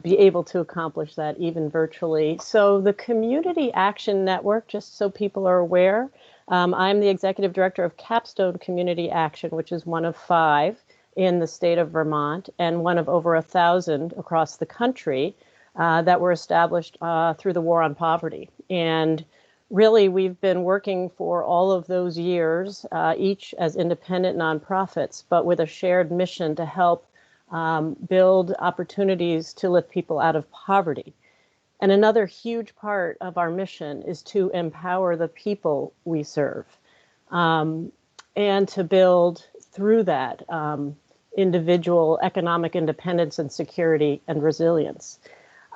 be able to accomplish that even virtually. So the Community Action Network, just so people are aware, I'm the Executive Director of Capstone Community Action, which is one of 5 in the state of Vermont and one of over 1,000 across the country that were established through the War on Poverty. And really, we've been working for all of those years, each as independent nonprofits, but with a shared mission to help build opportunities to lift people out of poverty. And another huge part of our mission is to empower the people we serve and to build through that individual economic independence and security and resilience.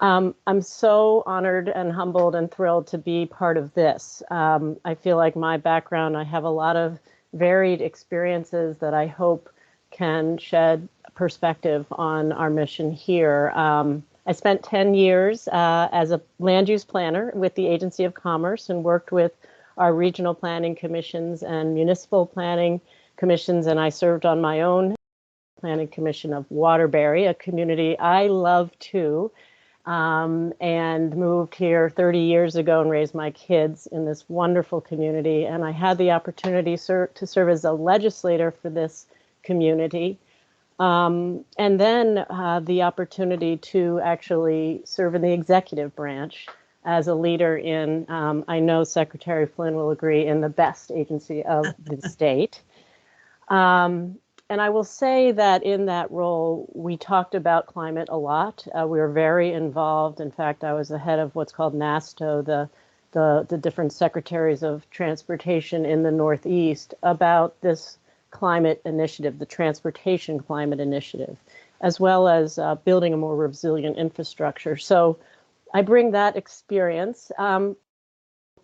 I'm so honored and humbled and thrilled to be part of this. I feel like my background, I have a lot of varied experiences that I hope can shed perspective on our mission here. I spent 10 years as a land use planner with the Agency of Commerce and worked with our regional planning commissions and municipal planning commissions, and I served on my own planning commission of Waterbury, a community I love too. And moved here 30 years ago and raised my kids in this wonderful community. And I had the opportunity to serve as a legislator for this community. And then the opportunity to actually serve in the executive branch as a leader in, I know Secretary Flynn will agree, in the best agency of the state. And I will say that in that role, we talked about climate a lot. We were very involved. In fact, I was the head of what's called NASTO, the different secretaries of transportation in the Northeast, about this climate initiative, the Transportation Climate Initiative, as well as building a more resilient infrastructure. So I bring that experience,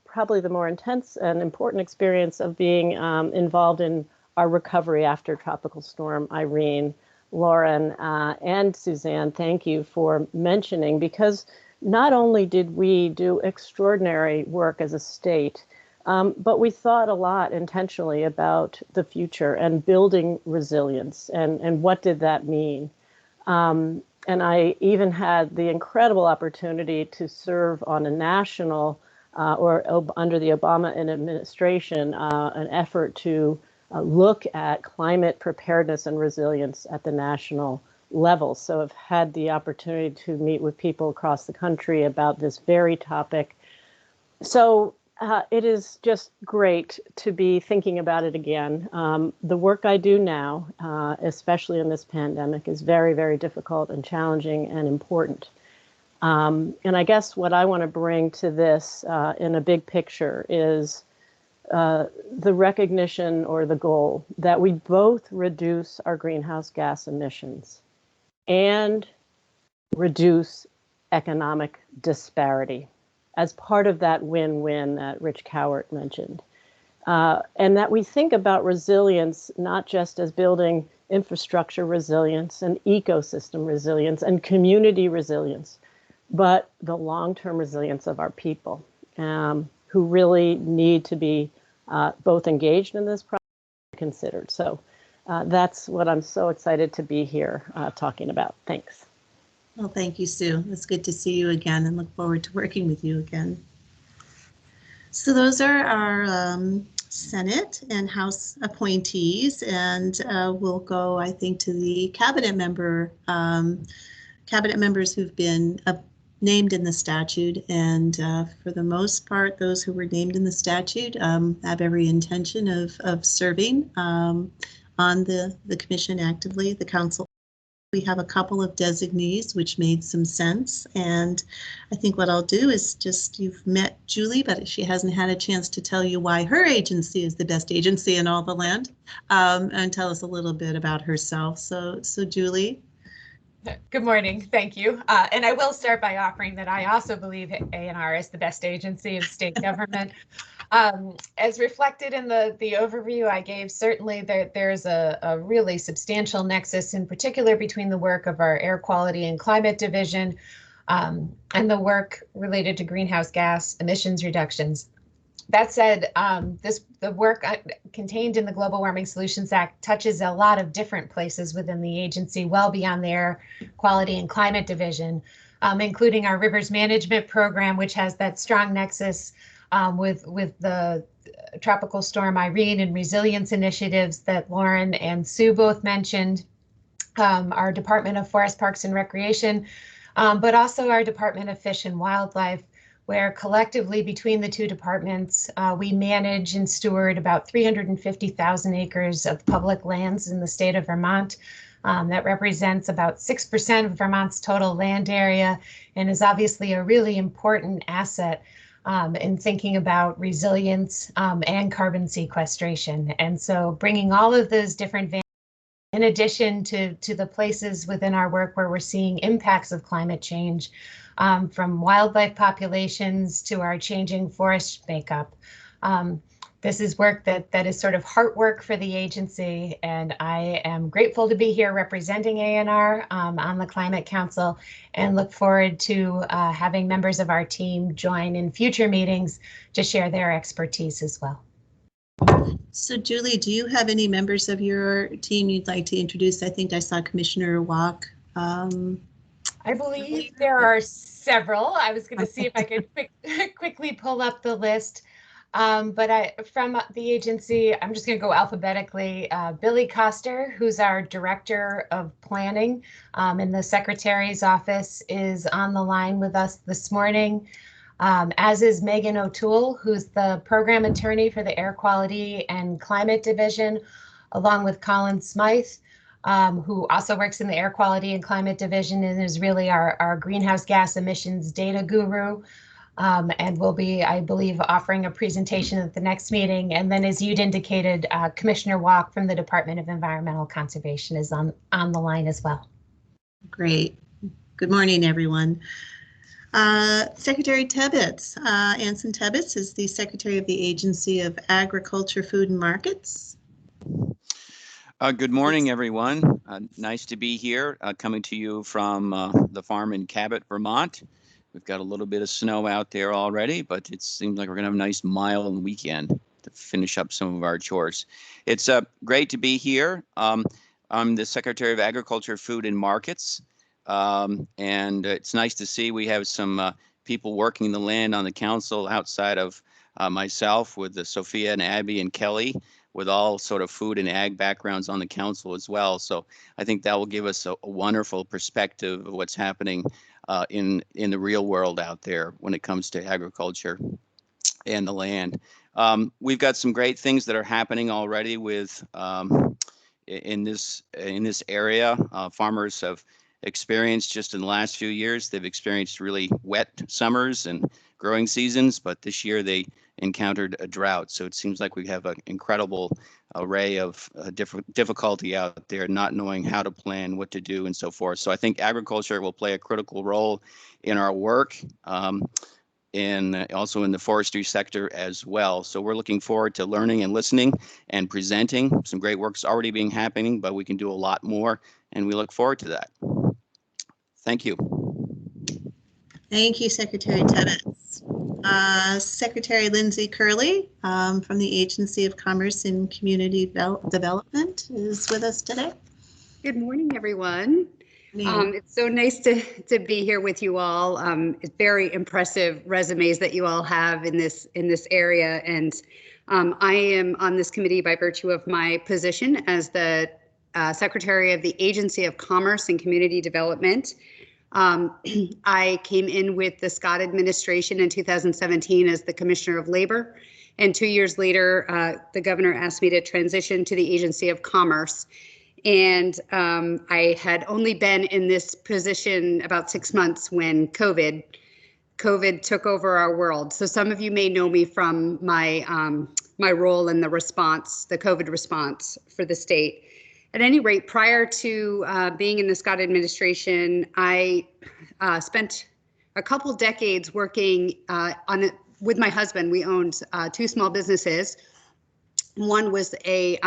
probably the more intense and important experience of being involved in our recovery after Tropical Storm Irene. Lauren and Suzanne, thank you for mentioning, because not only did we do extraordinary work as a state But we thought a lot intentionally about the future and building resilience and what did that mean. And I even had the incredible opportunity to serve on a national under the Obama administration, an effort to look at climate preparedness and resilience at the national level. So I've had the opportunity to meet with people across the country about this very topic. So it is just great to be thinking about it again. The work I do now, especially in this pandemic, is very, very difficult and challenging and important. And I guess what I want to bring to this in a big picture is the recognition or the goal that we both reduce our greenhouse gas emissions and reduce economic disparity as part of that win-win that Rich Cowart mentioned. And that we think about resilience not just as building infrastructure resilience and ecosystem resilience and community resilience, but the long-term resilience of our people who really need to be both engaged in this process and considered. So that's what I'm so excited to be here talking about. Thanks. Well, thank you, Sue. It's good to see you again and look forward to working with you again. So those are our Senate and House appointees, and we'll go, I think, to the cabinet members who've been named in the statute. And for the most part, those who were named in the statute have every intention of serving on the commission actively, the council. We have a couple of designees, which made some sense. And I think what I'll do is just, you've met Julie, but she hasn't had a chance to tell you why her agency is the best agency in all the land, and tell us a little bit about herself. So Julie. Good morning. Thank you. And I will start by offering that I also believe ANR is the best agency of state government. As reflected in the overview I gave, certainly there's a really substantial nexus, in particular between the work of our Air Quality and Climate Division and the work related to greenhouse gas emissions reductions. That said, the work contained in the Global Warming Solutions Act touches a lot of different places within the agency, well beyond the Air Quality and Climate Division, including our Rivers Management Program, which has that strong nexus with the Tropical Storm Irene and resilience initiatives that Lauren and Sue both mentioned, our Department of Forest Parks and Recreation, but also our Department of Fish and Wildlife, where collectively between the two departments, we manage and steward about 350,000 acres of public lands in the state of Vermont. That represents about 6% of Vermont's total land area and is obviously a really important asset in thinking about resilience and carbon sequestration. And so bringing all of those different in addition to the places within our work where we're seeing impacts of climate change, from wildlife populations to our changing forest makeup. This is work that is sort of heart work for the agency, and I am grateful to be here representing ANR on the Climate Council, and look forward to having members of our team join in future meetings to share their expertise as well. So Julie, do you have any members of your team you'd like to introduce? I think I saw Commissioner Walk. I believe there are several. I was going to see if I could quickly pull up the list. But from the agency, I'm just going to go alphabetically. Billy Coster, who's our Director of Planning in the Secretary's office, is on the line with us this morning, as is Megan O'Toole, who's the Program Attorney for the Air Quality and Climate Division, along with Colin Smythe, who also works in the Air Quality and Climate Division and is really our greenhouse gas emissions data guru. And will be, I believe, offering a presentation at the next meeting. And then, as you'd indicated, Commissioner Walk from the Department of Environmental Conservation is on the line as well. Great. Good morning, everyone. Secretary Tebbetts, Anson Tebbetts is the Secretary of the Agency of Agriculture, Food and Markets. Good morning, everyone. Nice to be here, coming to you from the farm in Cabot, Vermont. We've got a little bit of snow out there already, but it seems like we're going to have a nice mild weekend to finish up some of our chores. It's great to be here. I'm the Secretary of Agriculture, Food and Markets, and it's nice to see we have some people working the land on the council outside of myself, with Sophia and Abby and Kelly, with all sort of food and ag backgrounds on the council as well. So I think that will give us a wonderful perspective of what's happening in the real world out there when it comes to agriculture and the land. We've got some great things that are happening already with in this area. Farmers have experienced, just in the last few years, they've experienced really wet summers and growing seasons, but this year they encountered a drought. So it seems like we have an incredible array of difficulty out there, not knowing how to plan, what to do, and so forth. So I think agriculture will play a critical role in our work, and also in the forestry sector as well. So we're looking forward to learning and listening and presenting. Some great work's already being happening, but we can do a lot more, and we look forward to that. Thank you. Thank you, Secretary Tebbetts. Secretary Lindsay Curley from the Agency of Commerce and Community Development is with us today. Good morning, everyone. It's so nice to be here with you all. It's very impressive resumes that you all have in this area, and I am on this committee by virtue of my position as the Secretary of the Agency of Commerce and Community Development. I came in with the Scott administration in 2017 as the Commissioner of Labor, and 2 years later, the governor asked me to transition to the Agency of Commerce. And I had only been in this position about 6 months when COVID took over our world. So some of you may know me from my my role in the response, the COVID response for the state. At any rate, prior to being in the Scott administration, I spent a couple decades working with my husband. We owned 2 small businesses. One was a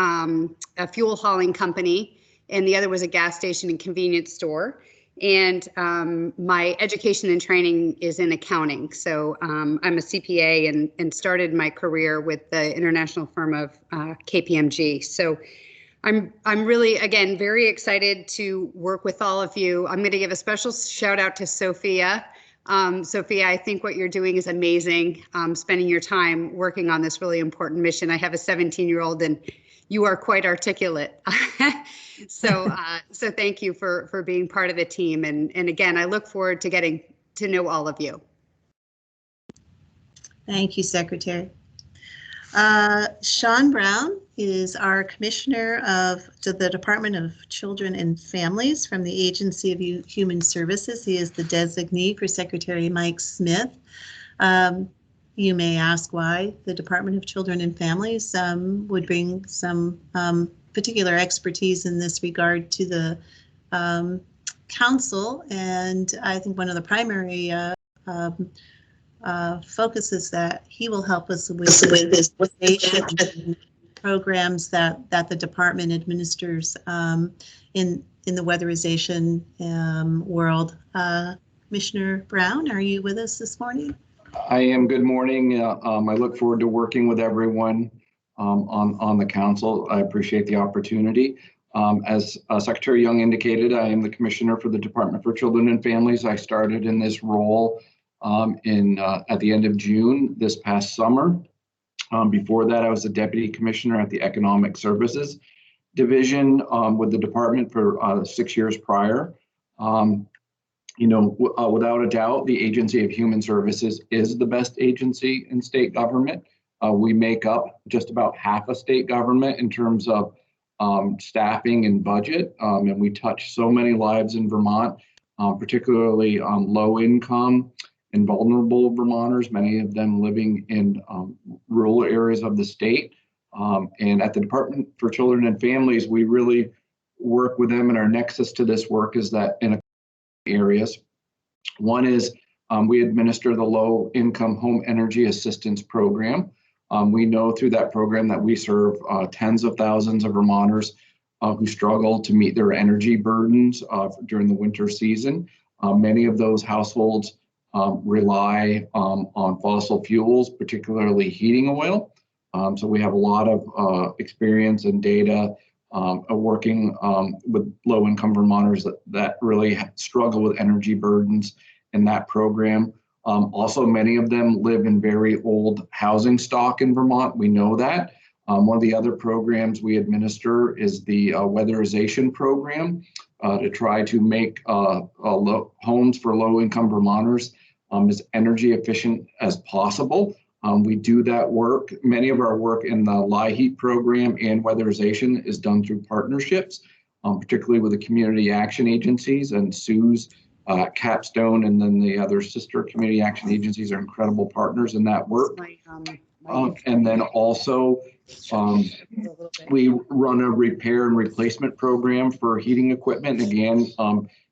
fuel hauling company, and the other was a gas station and convenience store. And my education and training is in accounting. So I'm a CPA and started my career with the international firm of KPMG. So I'm really, again, very excited to work with all of you. I'm going to give a special shout out to Sophia. Sophia, I think what you're doing is amazing, spending your time working on this really important mission. I have a 17-year-old and you are quite articulate. So thank you for being part of the team. And again, I look forward to getting to know all of you. Thank you, Secretary. Sean Brown is our Commissioner of the Department of Children and Families from the Agency of Human Services. He is the designee for Secretary Mike Smith. You may ask why the Department of Children and Families would bring some particular expertise in this regard to the council. And I think one of the primary focuses that he will help us with his programs that the department administers in the weatherization world. Commissioner Brown, are you with us this morning? I am. Good morning. I look forward to working with everyone on the council. I appreciate the opportunity. As Secretary Young indicated, I am the Commissioner for the Department for Children and Families. I started in this role at the end of June this past summer. Before that, I was the Deputy Commissioner at the Economic Services Division with the department for 6 years prior. Without a doubt, the Agency of Human Services is the best agency in state government. We make up just about half of state government in terms of staffing and budget, and we touch so many lives in Vermont, particularly low income and vulnerable Vermonters, many of them living in rural areas of the state. And at the Department for Children and Families, we really work with them, and our nexus to this work is that in a areas. One is we administer the low income home energy assistance program. We know through that program that we serve tens of thousands of Vermonters who struggle to meet their energy burdens during the winter season. Many of those households rely on fossil fuels, particularly heating oil. So we have a lot of experience and data working with low-income Vermonters that really struggle with energy burdens in that program. Also, many of them live in very old housing stock in Vermont. We know that. One of the other programs we administer is the Weatherization program to try to make homes for low-income Vermonters as energy efficient as possible. We do that work. Many of our work in the LIHEAP program and Weatherization is done through partnerships, particularly with the community action agencies, and Sue's Capstone and then the other sister community action agencies are incredible partners in that work. And then also we run a repair and replacement program for heating equipment. Again,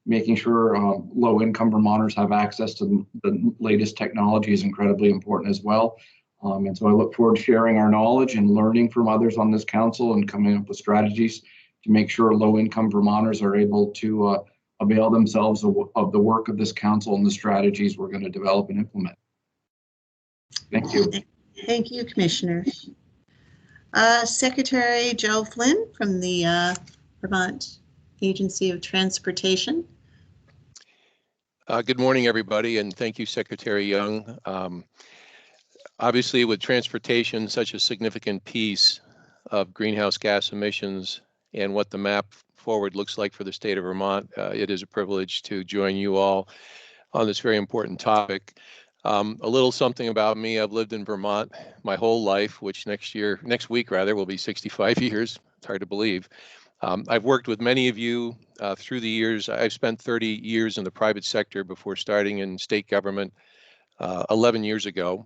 making sure low-income Vermonters have access to the latest technology is incredibly important as well. And so I look forward to sharing our knowledge and learning from others on this council and coming up with strategies to make sure low-income Vermonters are able to avail themselves of the work of this council and the strategies we're going to develop and implement. Thank you. Thank you, Commissioner. Secretary Joe Flynn from the Vermont Agency of Transportation. Good morning, everybody, and thank you, Secretary Young. Obviously, with transportation such a significant piece of greenhouse gas emissions and what the map forward looks like for the state of Vermont, it is a privilege to join you all on this very important topic. A little something about me: I've lived in Vermont my whole life, which next week will be 65 years. It's hard to believe. I've worked with many of you through the years. I've spent 30 years in the private sector before starting in state government 11 years ago.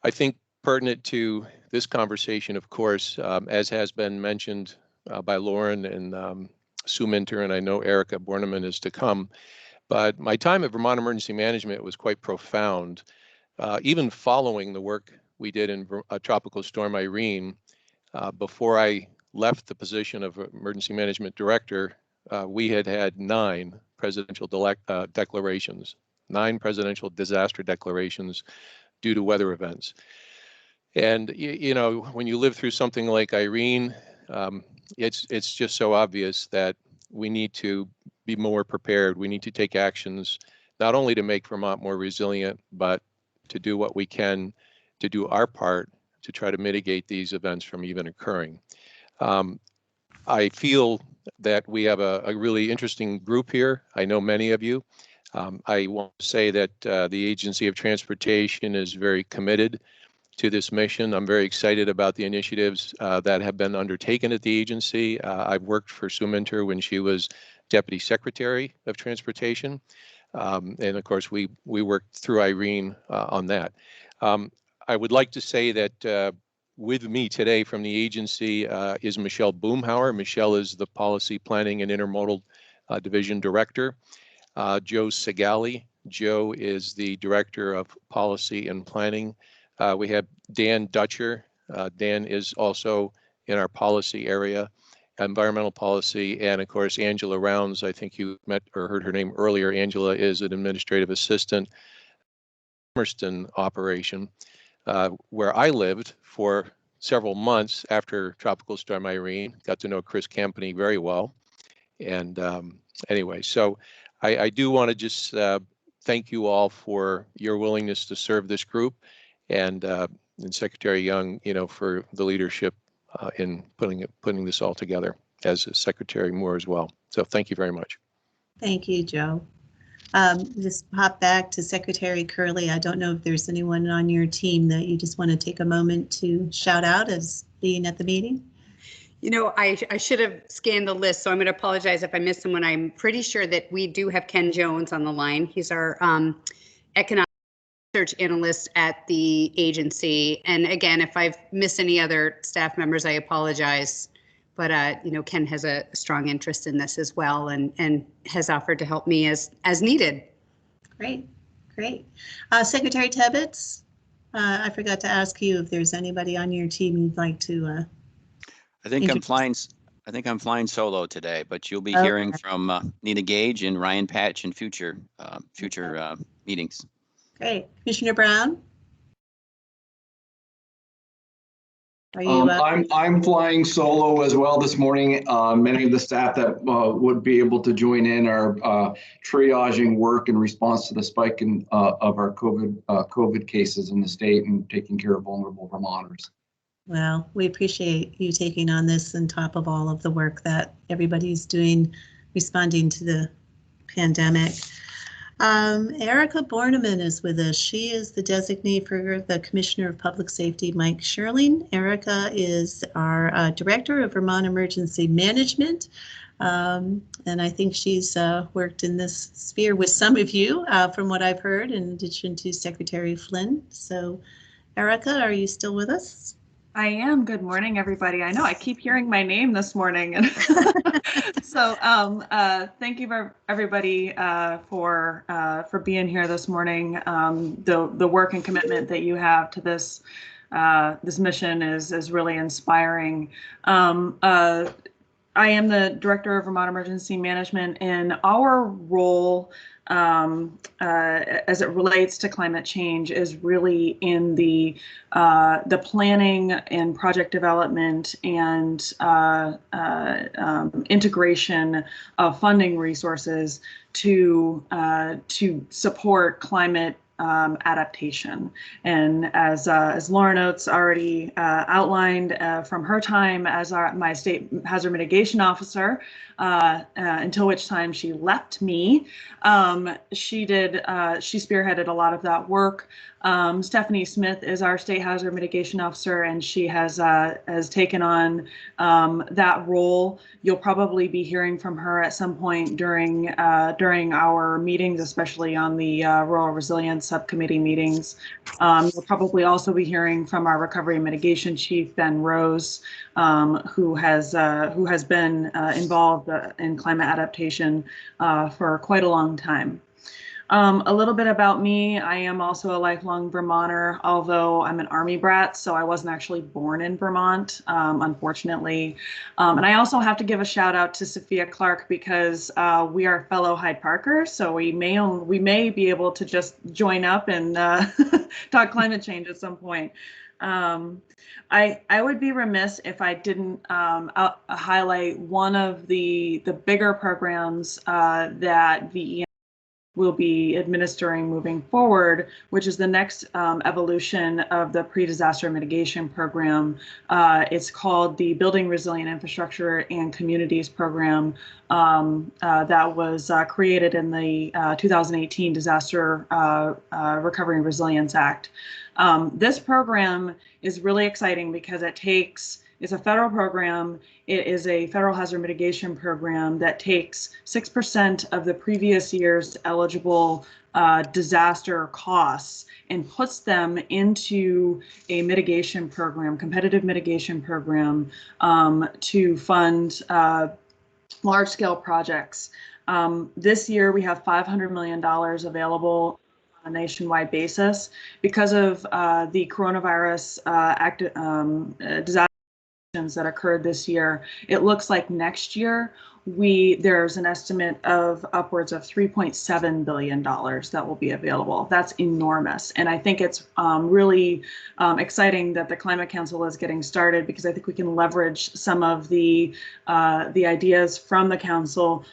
I think pertinent to this conversation, of course, as has been mentioned by Lauren and Sue Minter, and I know Erica Borneman is to come, but my time at Vermont Emergency Management was quite profound. Even following the work we did in Tropical Storm Irene, before I left the position of Emergency Management Director, we had 9 presidential declarations, 9 presidential disaster declarations due to weather events. And you know, when you live through something like Irene, it's just so obvious that we need to be more prepared. We need to take actions not only to make Vermont more resilient, but to do what we can to do our part to try to mitigate these events from even occurring. I feel that we have a really interesting group here. I know many of you. I want to say that the Agency of Transportation is very committed to this mission. I'm very excited about the initiatives that have been undertaken at the agency. I've worked for Sue Minter when she was Deputy Secretary of Transportation. And of course, we worked through Irene on that. I would like to say that with me today from the agency is Michelle Boomhauer. Michelle is the Policy Planning and Intermodal Division Director. Joe Segali. Joe is the Director of Policy and Planning. We have Dan Dutcher. Dan is also in our policy area, environmental policy, and of course, Angela Rounds. I think you met or heard her name earlier. Angela is an administrative assistant, Emerson operation, where I lived for several months after Tropical Storm Irene. Got to know Chris Campany very well. And anyway, so I do want to just thank you all for your willingness to serve this group, and Secretary Young, you know, for the leadership in putting this all together, as is Secretary Moore as well. So thank you very much. Thank you, Joe. Just hop back to Secretary Curley. I don't know if there's anyone on your team that you just want to take a moment to shout out as being at the meeting. You know, I should have scanned the list, so I'm going to apologize if I missed someone. I'm pretty sure that we do have Ken Jones on the line. He's our economic research analyst at the agency. And again, if I've missed any other staff members, I apologize. But you know, Ken has a strong interest in this as well, and has offered to help me as needed. Great, great. Secretary Tebbets, I forgot to ask you if there's anybody on your team you'd like to. I think I'm flying solo today, but you'll be hearing from Nina Gage and Ryan Patch in future meetings. Great. Commissioner Brown? Are you I'm flying solo as well this morning. Many of the staff that would be able to join in are triaging work in response to the spike in of our COVID cases in the state and taking care of vulnerable Vermonters. Well, we appreciate you taking on this on top of all of the work that everybody's doing responding to the pandemic. Erica Borneman is with us. She is the designee for the Commissioner of Public Safety, Mike Sherling. Erica is our Director of Vermont Emergency Management. And I think she's worked in this sphere with some of you, from what I've heard, in addition to Secretary Flynn. So, Erica, are you still with us? I am. Good morning, everybody. I know I keep hearing my name this morning. So thank you for everybody for being here this morning. The work and commitment that you have to this this mission is really inspiring. I am the Director of Vermont Emergency Management, and our role as it relates to climate change is really in the planning and project development and integration of funding resources to support climate adaptation. And as Lauren Oates already outlined from her time as my state hazard mitigation officer, until which time she left me, she spearheaded a lot of that work. Stephanie Smith is our state hazard mitigation officer, and she has taken on that role. You'll probably be hearing from her at some point during our meetings, especially on the Rural Resilience Subcommittee meetings. You'll probably also be hearing from our Recovery and Mitigation Chief, Ben Rose, who has been involved in climate adaptation for quite a long time. A little bit about me. I am also a lifelong Vermonter, although I'm an Army brat, so I wasn't actually born in Vermont, unfortunately. And I also have to give a shout out to Sophia Clark, because we are fellow Hyde Parkers, so we may be able to just join up and talk climate change at some point. I would be remiss if I didn't highlight one of the bigger programs that VEM will be administering moving forward, which is the next evolution of the pre-disaster mitigation program. It's called the Building Resilient Infrastructure and Communities Program, that was created in the 2018 Disaster Recovery and Resilience Act. This program is really exciting because it's a federal program. It is a federal hazard mitigation program that takes 6% of the previous year's eligible disaster costs and puts them into a mitigation program, competitive mitigation program, to fund large-scale projects. This year, we have $500 million available on a nationwide basis because of the coronavirus disaster that occurred this year. It looks like next year there's an estimate of upwards of $3.7 billion that will be available. That's enormous. And I think it's really exciting that the Climate Council is getting started, because I think we can leverage some of the ideas from the council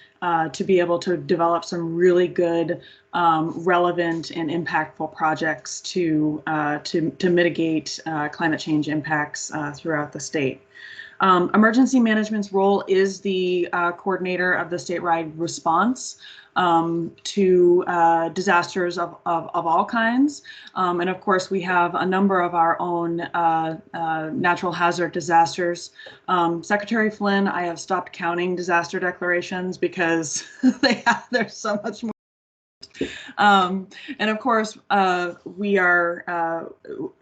to be able to develop some really good, relevant and impactful projects to mitigate climate change impacts throughout the state. Emergency management's role is the coordinator of the statewide response to disasters of all kinds. And of course, we have a number of our own natural hazard disasters. Secretary Flynn, I have stopped counting disaster declarations because there's so much more. And of course, we are,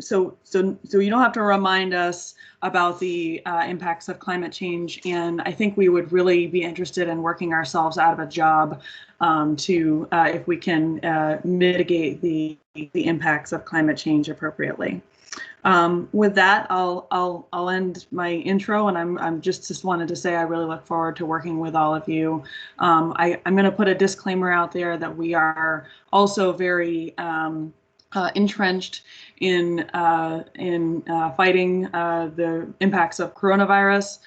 so you don't have to remind us about the impacts of climate change. And I think we would really be interested in working ourselves out of a job if we can mitigate the impacts of climate change appropriately. With that, I'll end my intro, and I'm just wanted to say I really look forward to working with all of you. I'm going to put a disclaimer out there that we are also very entrenched in fighting the impacts of coronavirus.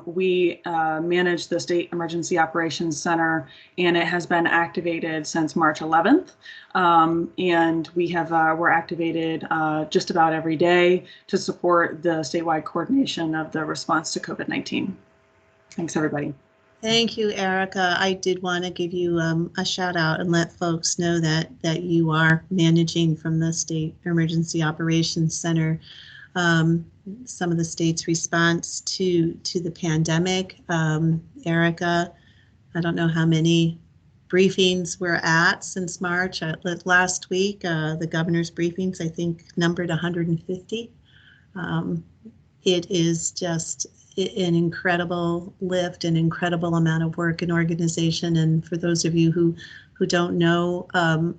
We manage the State Emergency Operations Center, and it has been activated since March 11th. And we're activated just about every day to support the statewide coordination of the response to COVID-19. Thanks, everybody. Thank you, Erica. I did want to give you a shout out and let folks know that you are managing from the State Emergency Operations Center some of the state's response to the pandemic. Erica, I don't know how many briefings we're at since March. Last week, the governor's briefings, I think, numbered 150. It is just an incredible lift, an incredible amount of work and organization. And for those of you who don't know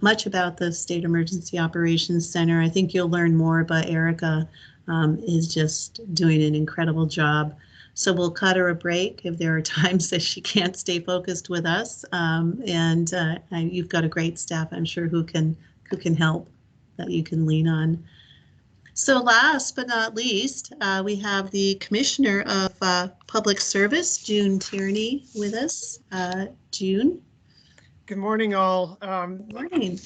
much about the State Emergency Operations Center, I think you'll learn more, but Erica is just doing an incredible job. So we'll cut her a break if there are times that she can't stay focused with us. And you've got a great staff, I'm sure, who can help, that you can lean on. So last but not least, we have the Commissioner of Public Service, June Tierney, with us. June. Good morning, all. Morning.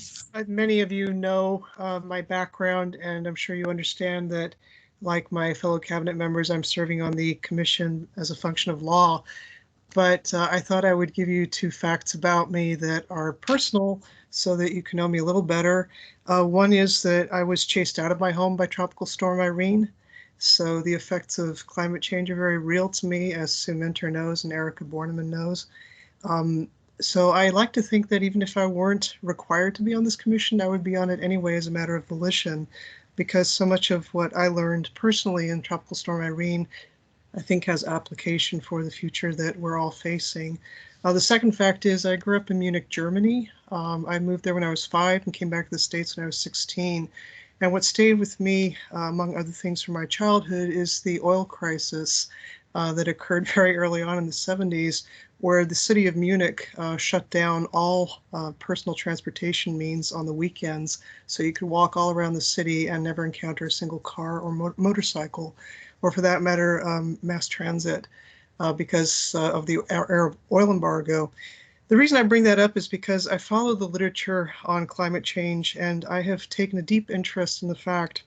Many of you know my background, and I'm sure you understand that, like my fellow cabinet members, I'm serving on the commission as a function of law. But I thought I would give you 2 facts about me that are personal so that you can know me a little better. One is that I was chased out of my home by Tropical Storm Irene. So the effects of climate change are very real to me, as Sue Minter knows and Erica Borneman knows. So I like to think that even if I weren't required to be on this commission, I would be on it anyway as a matter of volition, because so much of what I learned personally in Tropical Storm Irene, I think, has application for the future that we're all facing. The second fact is I grew up in Munich, Germany. I moved there when I was 5 and came back to the States when I was 16. And what stayed with me, among other things from my childhood, is the oil crisis that occurred very early on in the 70s, where the city of Munich shut down all personal transportation means on the weekends, so you could walk all around the city and never encounter a single car or motorcycle, or for that matter, mass transit, because of the oil embargo. The reason I bring that up is because I follow the literature on climate change, and I have taken a deep interest in the fact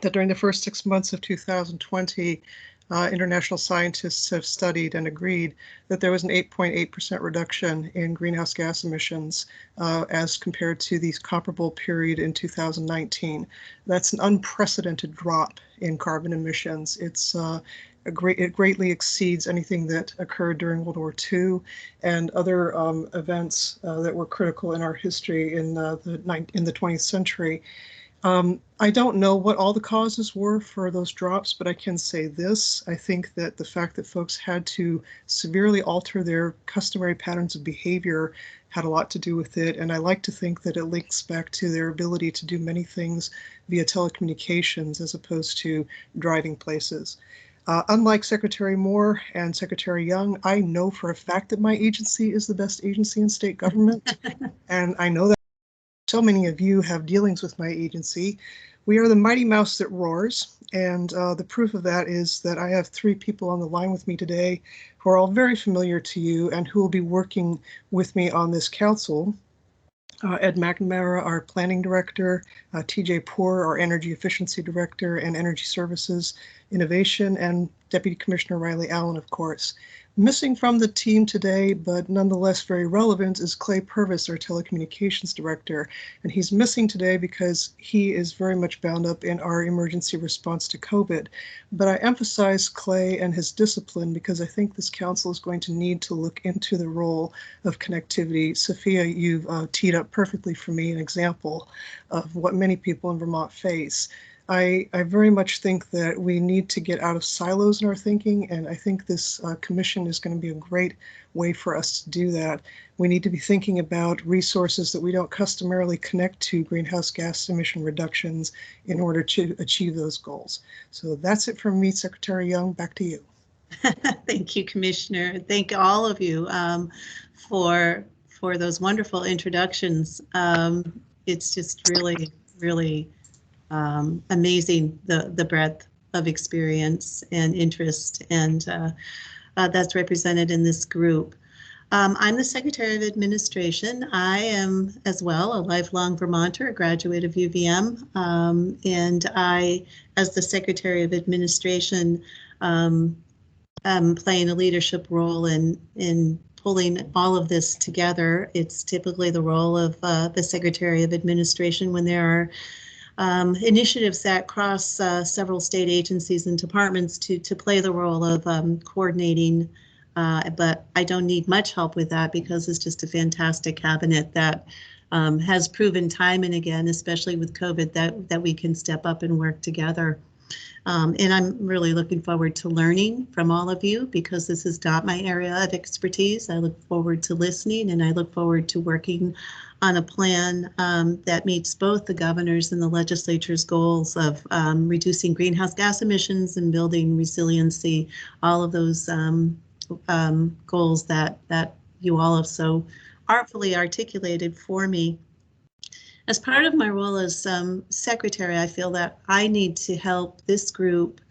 that during the first 6 months of 2020, international scientists have studied and agreed that there was an 8.8% reduction in greenhouse gas emissions as compared to the comparable period in 2019. That's an unprecedented drop in carbon emissions. It greatly exceeds anything that occurred during World War II and other events that were critical in our history in the 20th century. I don't know what all the causes were for those drops, but I can say this. I think that the fact that folks had to severely alter their customary patterns of behavior had a lot to do with it. And I like to think that it links back to their ability to do many things via telecommunications as opposed to driving places. Unlike Secretary Moore and Secretary Young, I know for a fact that my agency is the best agency in state government. And I know that so many of you have dealings with my agency. We are the mighty mouse that roars, and the proof of that is that I have 3 people on the line with me today who are all very familiar to you and who will be working with me on this council. Ed McNamara, our planning director, TJ Poor, our energy efficiency director and energy services innovation, and Deputy Commissioner Riley Allen, of course. Missing from the team today, but nonetheless very relevant, is Clay Purvis, our telecommunications director. And he's missing today because he is very much bound up in our emergency response to COVID. But I emphasize Clay and his discipline because I think this council is going to need to look into the role of connectivity. Sophia, you've teed up perfectly for me an example of what many people in Vermont face. I very much think that we need to get out of silos in our thinking, and I think this commission is going to be a great way for us to do that. We need to be thinking about resources that we don't customarily connect to greenhouse gas emission reductions in order to achieve those goals. So that's it from me, Secretary Young. Back to you. Thank you, Commissioner. Thank all of you for those wonderful introductions. It's just really really amazing, the breadth of experience and interest, and that's represented in this group. I'm the Secretary of Administration. I am as well a lifelong Vermonter, a graduate of UVM, and I, as the Secretary of Administration, am playing a leadership role in pulling all of this together. It's typically the role of the Secretary of Administration when there are initiatives that cross several state agencies and departments to play the role of coordinating. But I don't need much help with that because it's just a fantastic cabinet that has proven time and again, especially with COVID, that we can step up and work together. And I'm really looking forward to learning from all of you because this is not my area of expertise. I look forward to listening, and I look forward to working on a plan that meets both the governor's and the legislature's goals of reducing greenhouse gas emissions and building resiliency, all of those goals that you all have so artfully articulated for me. As part of my role as secretary, I feel that I need to help this group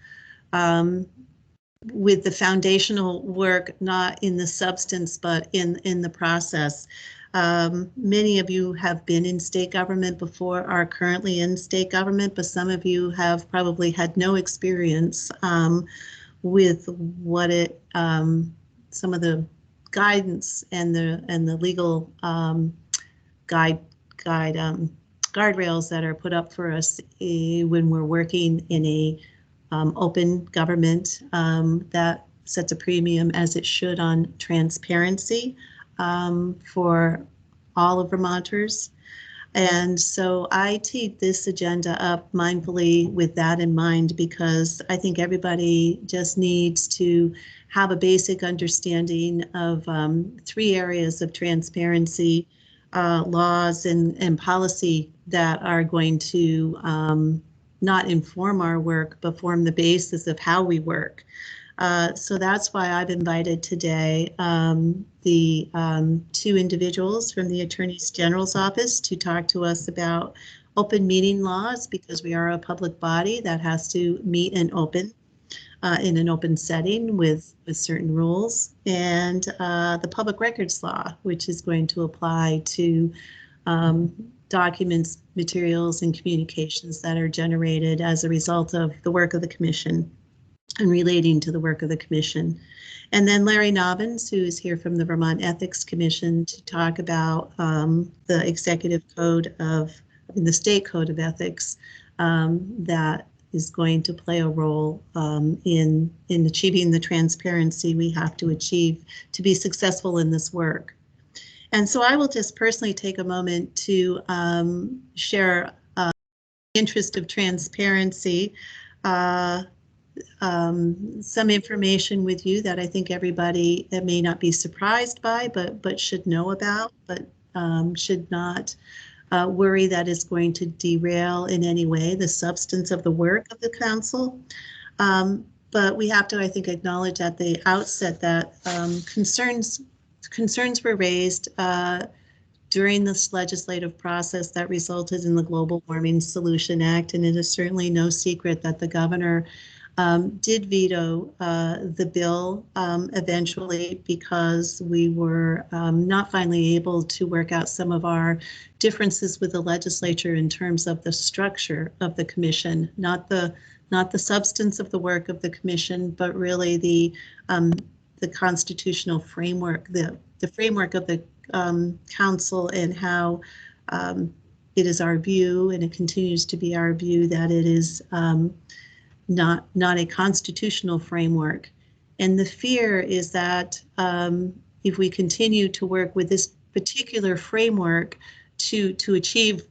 with the foundational work, not in the substance, but in the process. Many of you have been in state government before, are currently in state government, but some of you have probably had no experience with what it, some of the guidance and the legal guardrails that are put up for us when we're working in a open government that sets a premium, as it should, on transparency for all of Vermonters. And so I teed this agenda up mindfully with that in mind, because I think everybody just needs to have a basic understanding of 3 areas of transparency, laws and policy that are going to not inform our work, but form the basis of how we work. So that's why I've invited today the 2 individuals from the Attorney General's office to talk to us about open meeting laws, because we are a public body that has to meet and open in an open setting with certain rules, and the public records law, which is going to apply to documents, materials, and communications that are generated as a result of the work of the commission and relating to the work of the commission. And then Larry Nobbins, who is here from the Vermont Ethics Commission, to talk about the executive code of, the state code of ethics that is going to play a role in achieving the transparency we have to achieve to be successful in this work. And so I will just personally take a moment to share interest of transparency, some information with you that I think everybody that may not be surprised by, but should know about, but should not worry that is going to derail in any way the substance of the work of the council. But we have to, I think, acknowledge at the outset that concerns were raised during this legislative process that resulted in the Global Warming Solution Act, and it is certainly no secret that the governor did veto the bill eventually, because we were not finally able to work out some of our differences with the legislature in terms of the structure of the commission, not the substance of the work of the commission, but really the constitutional framework, the framework of the council, and how it is our view, and it continues to be our view, that it is not a constitutional framework. And the fear is that if we continue to work with this particular framework to achieve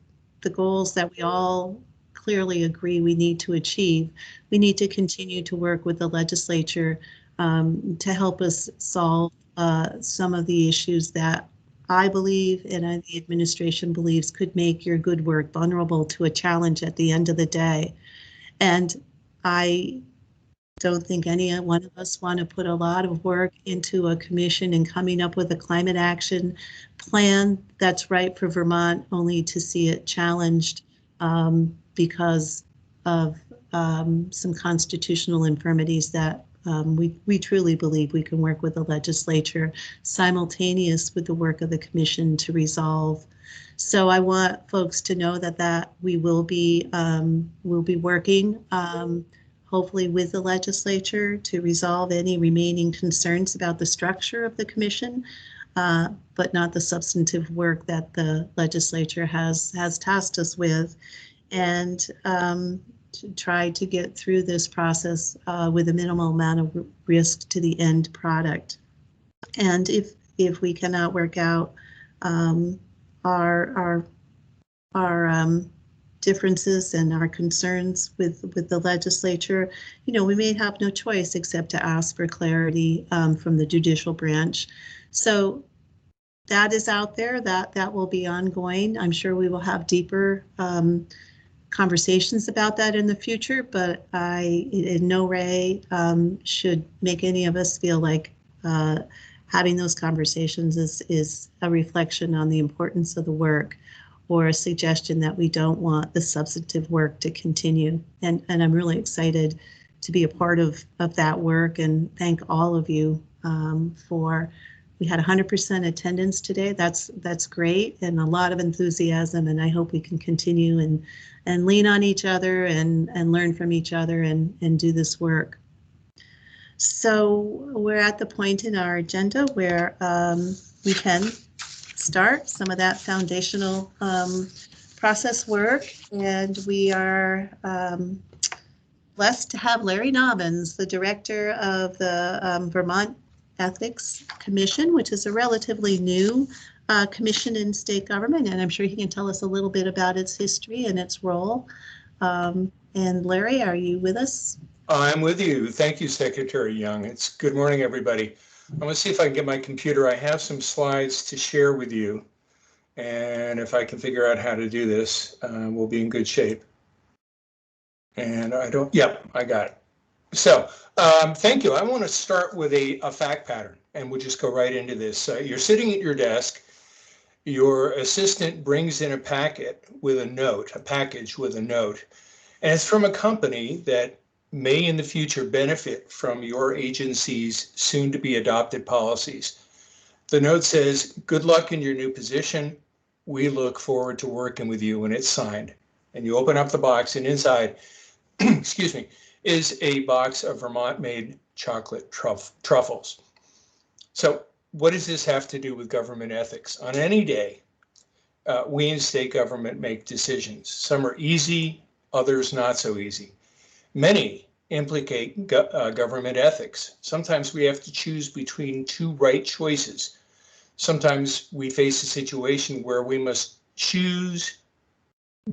the goals that we all clearly agree we need to achieve, we need to continue to work with the legislature to help us solve some of the issues that I believe, and the administration believes, could make your good work vulnerable to a challenge at the end of the day. And I don't think any one of us want to put a lot of work into a commission and coming up with a climate action plan that's right for Vermont, only to see it challenged because of some constitutional infirmities that we truly believe we can work with the legislature simultaneous with the work of the commission to resolve. So I want folks to know that we will be working hopefully with the legislature to resolve any remaining concerns about the structure of the commission, but not the substantive work that the legislature has tasked us with, and to try to get through this process with a minimal amount of risk to the end product. And if we cannot work out our differences and our concerns with the legislature, we may have no choice except to ask for clarity from the judicial branch. So that is out there, that will be ongoing. I'm sure we will have deeper conversations about that in the future, but I in no way should make any of us feel like having those conversations is a reflection on the importance of the work or a suggestion that we don't want the substantive work to continue. And I'm really excited to be a part of that work, and thank all of you we had 100% attendance today. That's great, and a lot of enthusiasm, and I hope we can continue and lean on each other and learn from each other and do this work. So we're at the point in our agenda where we can start some of that foundational process work, and we are blessed to have Larry Nobbins, the director of the Vermont Ethics Commission, which is a relatively new commission in state government, and I'm sure he can tell us a little bit about its history and its role. And Larry, are you with us? I'm with you. Thank you, Secretary Young. It's good morning, everybody. I'm going to see if I can get my computer. I have some slides to share with you, and if I can figure out how to do this, we'll be in good shape. And I don't, yep, I got it. So thank you. I want to start with a fact pattern, and we'll just go right into this. You're sitting at your desk. Your assistant brings in a packet with a note, a package with a note, and it's from a company that may in the future benefit from your agency's soon to be adopted policies. The note says, "Good luck in your new position. We look forward to working with you," and it's signed. And you open up the box, and inside, excuse me, is a box of Vermont-made chocolate truffles. So what does this have to do with government ethics? On any day, we in state government make decisions. Some are easy, others not so easy. Many implicate government ethics. Sometimes we have to choose between two right choices. Sometimes we face a situation where we must choose,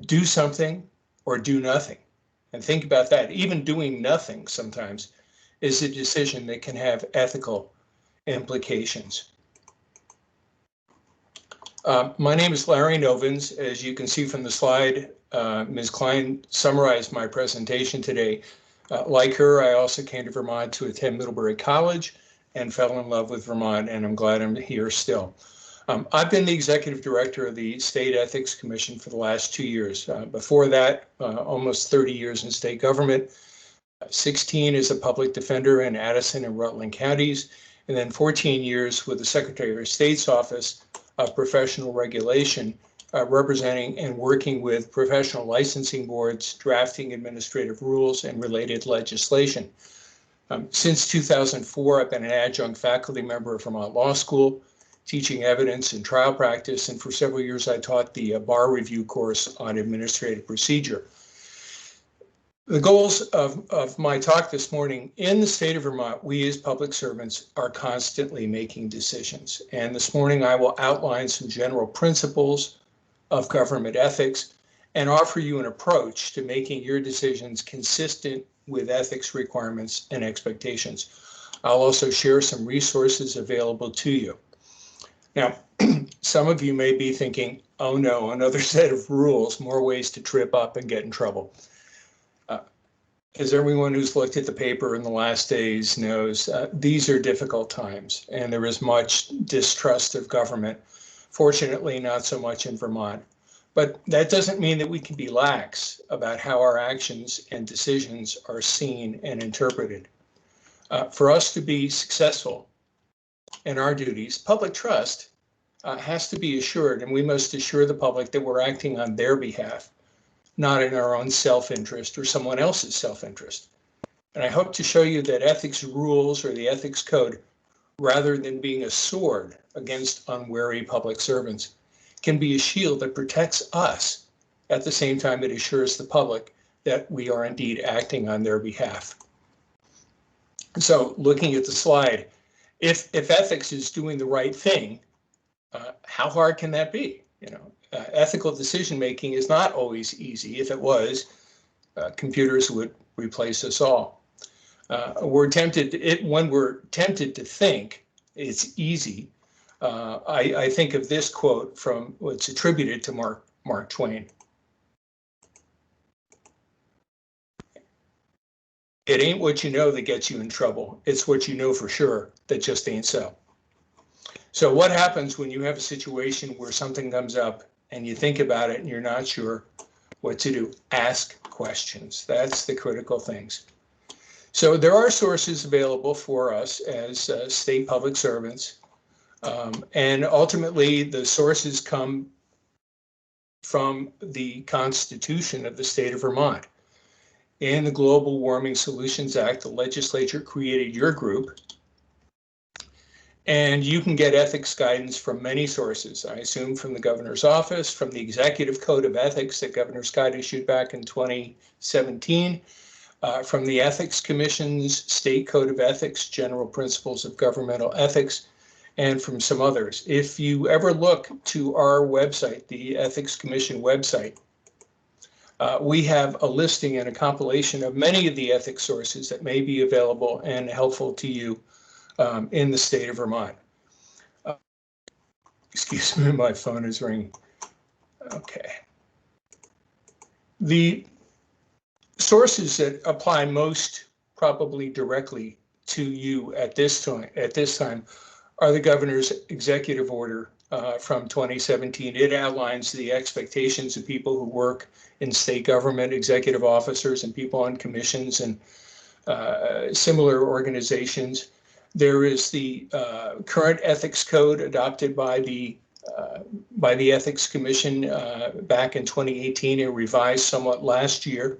do something, or do nothing. And think about that. Even doing nothing sometimes is a decision that can have ethical implications. My name is Larry Nobbins. As you can see from the slide, Ms. Klein summarized my presentation today. Like her, I also came to Vermont to attend Middlebury College and fell in love with Vermont, and I'm glad I'm here still. I've been the executive director of the State Ethics Commission for the last 2 years. Before that, almost 30 years in state government, 16 as a public defender in Addison and Rutland counties, and then 14 years with the Secretary of State's Office of Professional Regulation, representing and working with professional licensing boards, drafting administrative rules and related legislation. Since 2004, I've been an adjunct faculty member of Vermont Law School, teaching evidence and trial practice, and for several years I taught the bar review course on administrative procedure. The goals of my talk this morning: in the state of Vermont, we as public servants are constantly making decisions. And this morning I will outline some general principles of government ethics and offer you an approach to making your decisions consistent with ethics requirements and expectations. I'll also share some resources available to you. Now, some of you may be thinking, oh no, another set of rules, more ways to trip up and get in trouble. As everyone who's looked at the paper in the last days knows, these are difficult times and there is much distrust of government. Fortunately, not so much in Vermont. But that doesn't mean that we can be lax about how our actions and decisions are seen and interpreted. For us to be successful in our duties, public trust has to be assured, and we must assure the public that we're acting on their behalf, not in our own self-interest or someone else's self-interest. And I hope to show you that ethics rules or the ethics code, rather than being a sword against unwary public servants, can be a shield that protects us. At the same time, it assures the public that we are indeed acting on their behalf. So looking at the slide, if ethics is doing the right thing, how hard can that be? Ethical decision making is not always easy. If it was, computers would replace us all. When we're tempted to think it's easy, I think of this quote from what's attributed to Mark Twain. It ain't what you know that gets you in trouble. It's what you know for sure that just ain't so. So what happens when you have a situation where something comes up and you think about it and you're not sure what to do? Ask questions. That's the critical things. So there are sources available for us as state public servants. And ultimately, the sources come from the Constitution of the state of Vermont. In the Global Warming Solutions Act, the legislature created your group. And you can get ethics guidance from many sources. I assume from the governor's office, from the Executive Code of Ethics that Governor Scott issued back in 2017, from the Ethics Commission's State Code of Ethics, General Principles of Governmental Ethics, and from some others. If you ever look to our website, the Ethics Commission website, we have a listing and a compilation of many of the ethics sources that may be available and helpful to you in the state of Vermont. Excuse me, my phone is ringing. Okay. The sources that apply most probably directly to you at this time are the governor's executive order from 2017. It outlines the expectations of people who work in state government, executive officers, and people on commissions and similar organizations. There is the current ethics code adopted by the Ethics Commission back in 2018 and revised somewhat last year.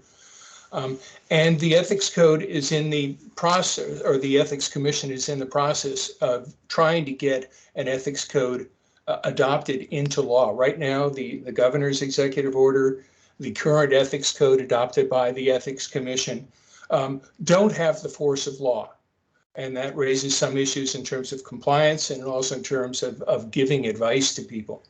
And the ethics code is in the process, or the Ethics Commission is in the process of trying to get an ethics code adopted into law. Right now, the governor's executive order, the current ethics code adopted by the Ethics Commission don't have the force of law. And that raises some issues in terms of compliance and also in terms of giving advice to people.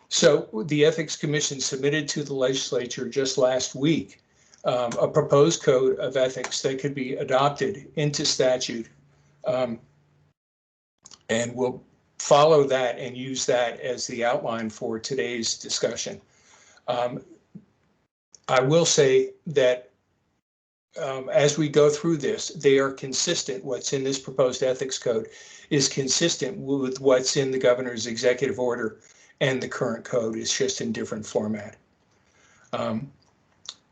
So the Ethics Commission submitted to the legislature just last week a proposed code of ethics that could be adopted into statute. And we'll follow that and use that as the outline for today's discussion. I will say that as we go through this, they are consistent. What's in this proposed ethics code is consistent with what's in the governor's executive order, and the current code is just in different format.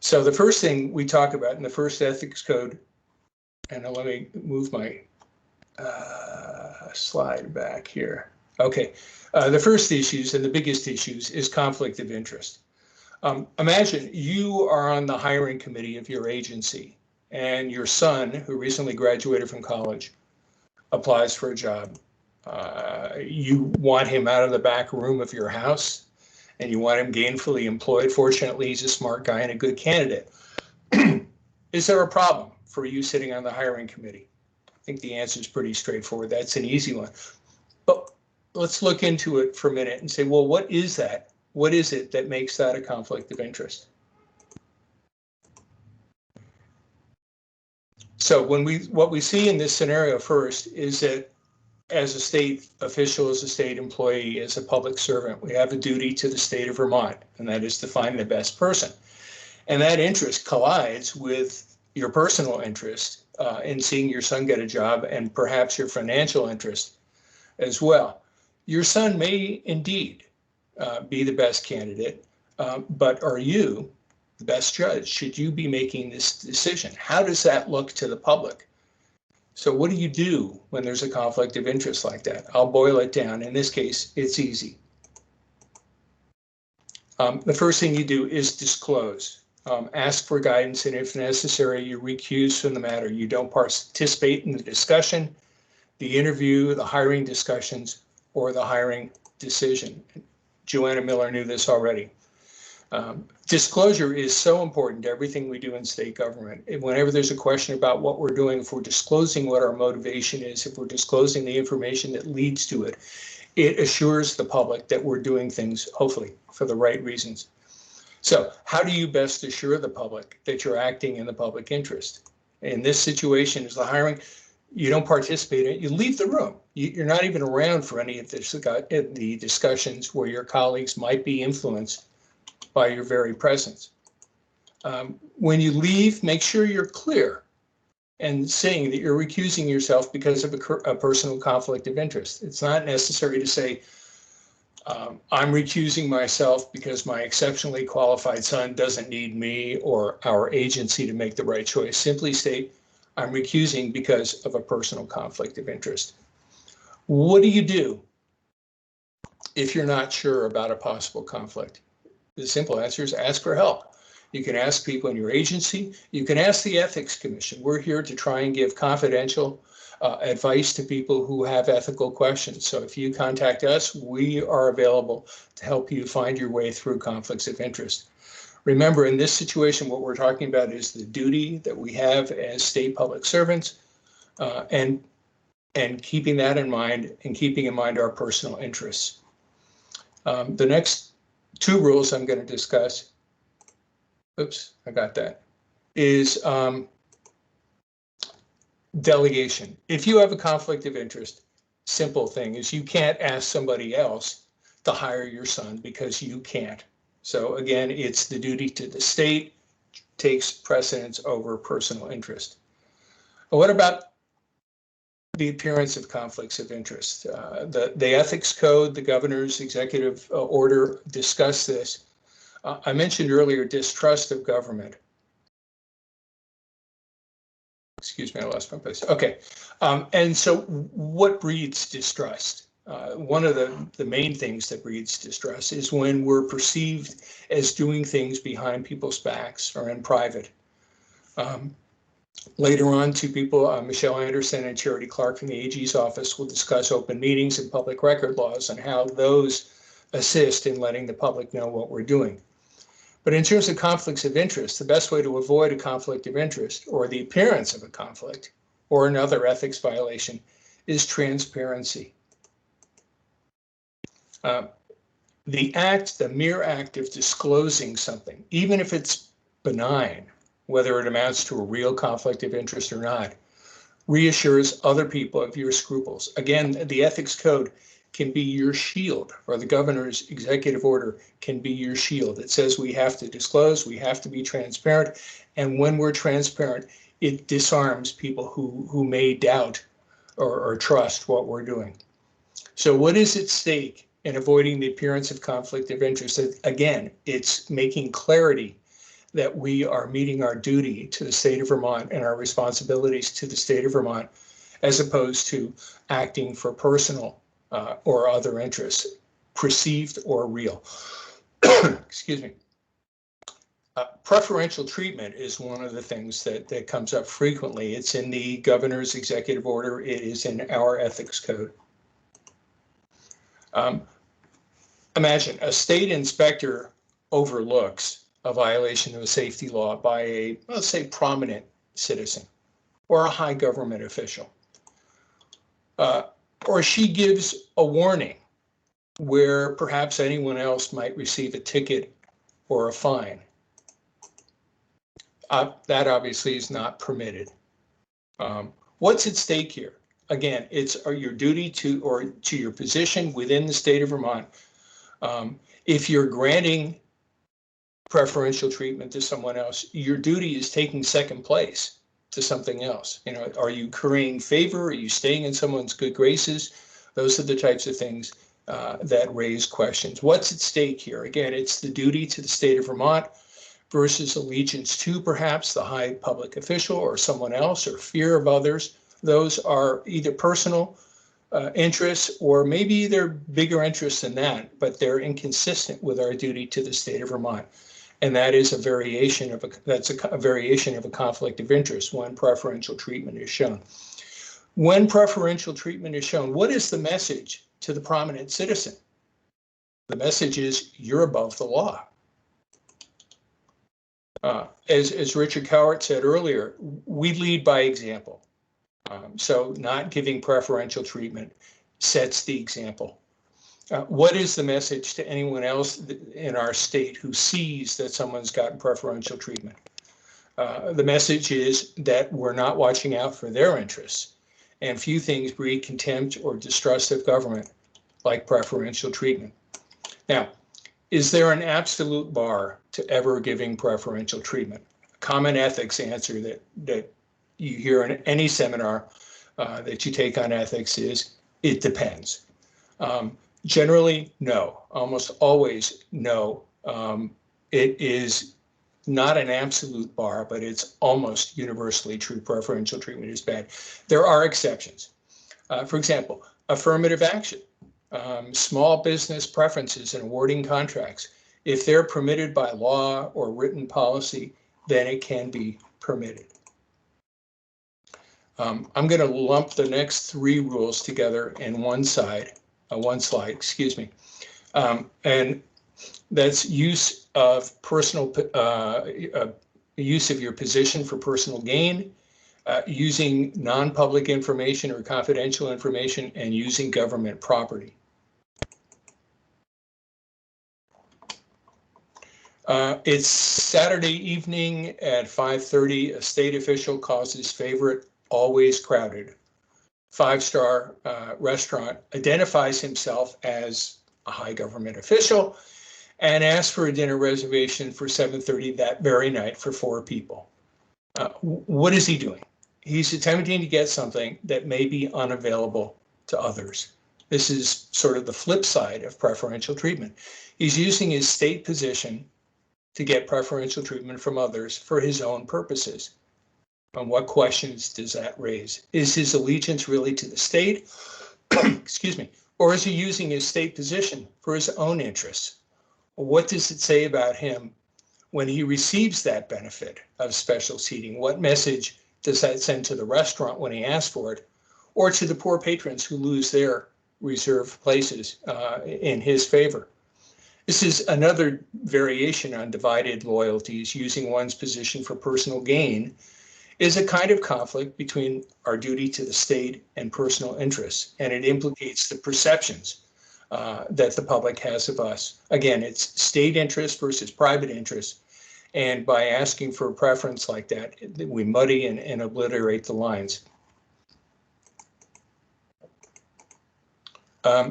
So the first thing we talk about in the first ethics code, and let me move my slide back here. Okay, the first issues and the biggest issues is conflict of interest. Imagine you are on the hiring committee of your agency and your son, who recently graduated from college, applies for a job. You want him out of the back room of your house and you want him gainfully employed. Fortunately, he's a smart guy and a good candidate. Is there a problem for you sitting on the hiring committee? I think the answer is pretty straightforward. That's an easy one. But let's look into it for a minute and say, well, what is that? What is it that makes that a conflict of interest? So what we see in this scenario first is that as a state official, as a state employee, as a public servant, we have a duty to the state of Vermont, and that is to find the best person. And that interest collides with your personal interest in seeing your son get a job, and perhaps your financial interest as well. Your son may indeed be the best candidate, but are you the best judge? Should you be making this decision? How does that look to the public? So what do you do when there's a conflict of interest like that? I'll boil it down. In this case, it's easy. The first thing you do is disclose. Ask for guidance, and if necessary, you recuse from the matter. You don't participate in the discussion, the interview, the hiring discussions, or the hiring decision. Johanna Miller knew this already. Disclosure is so important to everything we do in state government. And whenever there's a question about what we're doing, if we're disclosing what our motivation is, if we're disclosing the information that leads to it, it assures the public that we're doing things, hopefully, for the right reasons. So how do you best assure the public that you're acting in the public interest? In this situation, is the hiring, you don't participate in it, you leave the room. You're not even around for any of the discussions where your colleagues might be influenced by your very presence. When you leave, make sure you're clear and saying that you're recusing yourself because of a personal conflict of interest. It's not necessary to say, I'm recusing myself because my exceptionally qualified son doesn't need me or our agency to make the right choice. Simply state, I'm recusing because of a personal conflict of interest. What do you do if you're not sure about a possible conflict? The simple answer is ask for help. You can ask people in your agency. You can ask the Ethics Commission. We're here to try and give confidential advice to people who have ethical questions. So if you contact us, we are available to help you find your way through conflicts of interest. Remember, in this situation, what we're talking about is the duty that we have as state public servants, and keeping that in mind and keeping in mind our personal interests. The next two rules I'm going to discuss, oops, I got that, is delegation. If you have a conflict of interest, simple thing is you can't ask somebody else to hire your son because you can't. So again, it's the duty to the state takes precedence over personal interest. But what about the appearance of conflicts of interest? The ethics code, the governor's executive order discuss this. I mentioned earlier distrust of government. Excuse me, I lost my place. Okay, and so what breeds distrust? One of the main things that breeds distrust is when we're perceived as doing things behind people's backs or in private. Later on, two people, Michelle Anderson and Charity Clark from the AG's office, will discuss open meetings and public record laws and how those assist in letting the public know what we're doing. But in terms of conflicts of interest, the best way to avoid a conflict of interest or the appearance of a conflict or another ethics violation is transparency. The mere act of disclosing something, even if it's benign, whether it amounts to a real conflict of interest or not, reassures other people of your scruples. Again, the ethics code can be your shield, or the governor's executive order can be your shield. It says we have to disclose, we have to be transparent, and when we're transparent, it disarms people who may doubt or trust what we're doing. So what is at stake in avoiding the appearance of conflict of interest? Again, it's making clarity that we are meeting our duty to the state of Vermont and our responsibilities to the state of Vermont, as opposed to acting for personal or other interests, perceived or real. Excuse me. Preferential treatment is one of the things that comes up frequently. It's in the governor's executive order. It is in our ethics code. Imagine a state inspector overlooks a violation of a safety law by a, let's say, prominent citizen or a high government official. Or she gives a warning where perhaps anyone else might receive a ticket or a fine. That obviously is not permitted. What's at stake here? Again, it's your duty to your position within the state of Vermont. If you're granting preferential treatment to someone else, your duty is taking second place to something else. You know, are you currying favor? Are you staying in someone's good graces? Those are the types of things that raise questions. What's at stake here? Again, it's the duty to the state of Vermont versus allegiance to perhaps the high public official or someone else, or fear of others. Those are either personal interests, or maybe they're bigger interests than that, but they're inconsistent with our duty to the state of Vermont. And that is a variation of a variation of a conflict of interest when preferential treatment is shown. When preferential treatment is shown, what is the message to the prominent citizen? The message is, you're above the law. As Richard Cowart said earlier, we lead by example. So not giving preferential treatment sets the example. What is the message to anyone else in our state who sees that someone's gotten preferential treatment? The message is that we're not watching out for their interests, and few things breed contempt or distrust of government like preferential treatment. Now, is there an absolute bar to ever giving preferential treatment? A common ethics answer that you hear in any seminar that you take on ethics is, it depends. Generally, no. Almost always, no. It is not an absolute bar, but it's almost universally true. Preferential treatment is bad. There are exceptions. For example, affirmative action, small business preferences in awarding contracts. If they're permitted by law or written policy, then it can be permitted. I'm going to lump the next three rules together in one slide, excuse me. And that's use of use of your position for personal gain, using non-public information or confidential information, and using government property. It's Saturday evening at 5:30. A state official calls his favorite always crowded five-star restaurant, identifies himself as a high government official, and asks for a dinner reservation for 7:30 that very night for 4 people. What is he doing? He's attempting to get something that may be unavailable to others. This is sort of the flip side of preferential treatment. He's using his state position to get preferential treatment from others for his own purposes. And what questions does that raise? Is his allegiance really to the state? Excuse me. Or is he using his state position for his own interests? What does it say about him when he receives that benefit of special seating? What message does that send to the restaurant when he asks for it, or to the poor patrons who lose their reserved places in his favor? This is another variation on divided loyalties. Using one's position for personal gain is a kind of conflict between our duty to the state and personal interests, and it implicates the perceptions that the public has of us. Again, it's state interest versus private interest, and by asking for a preference like that, we muddy and obliterate the lines.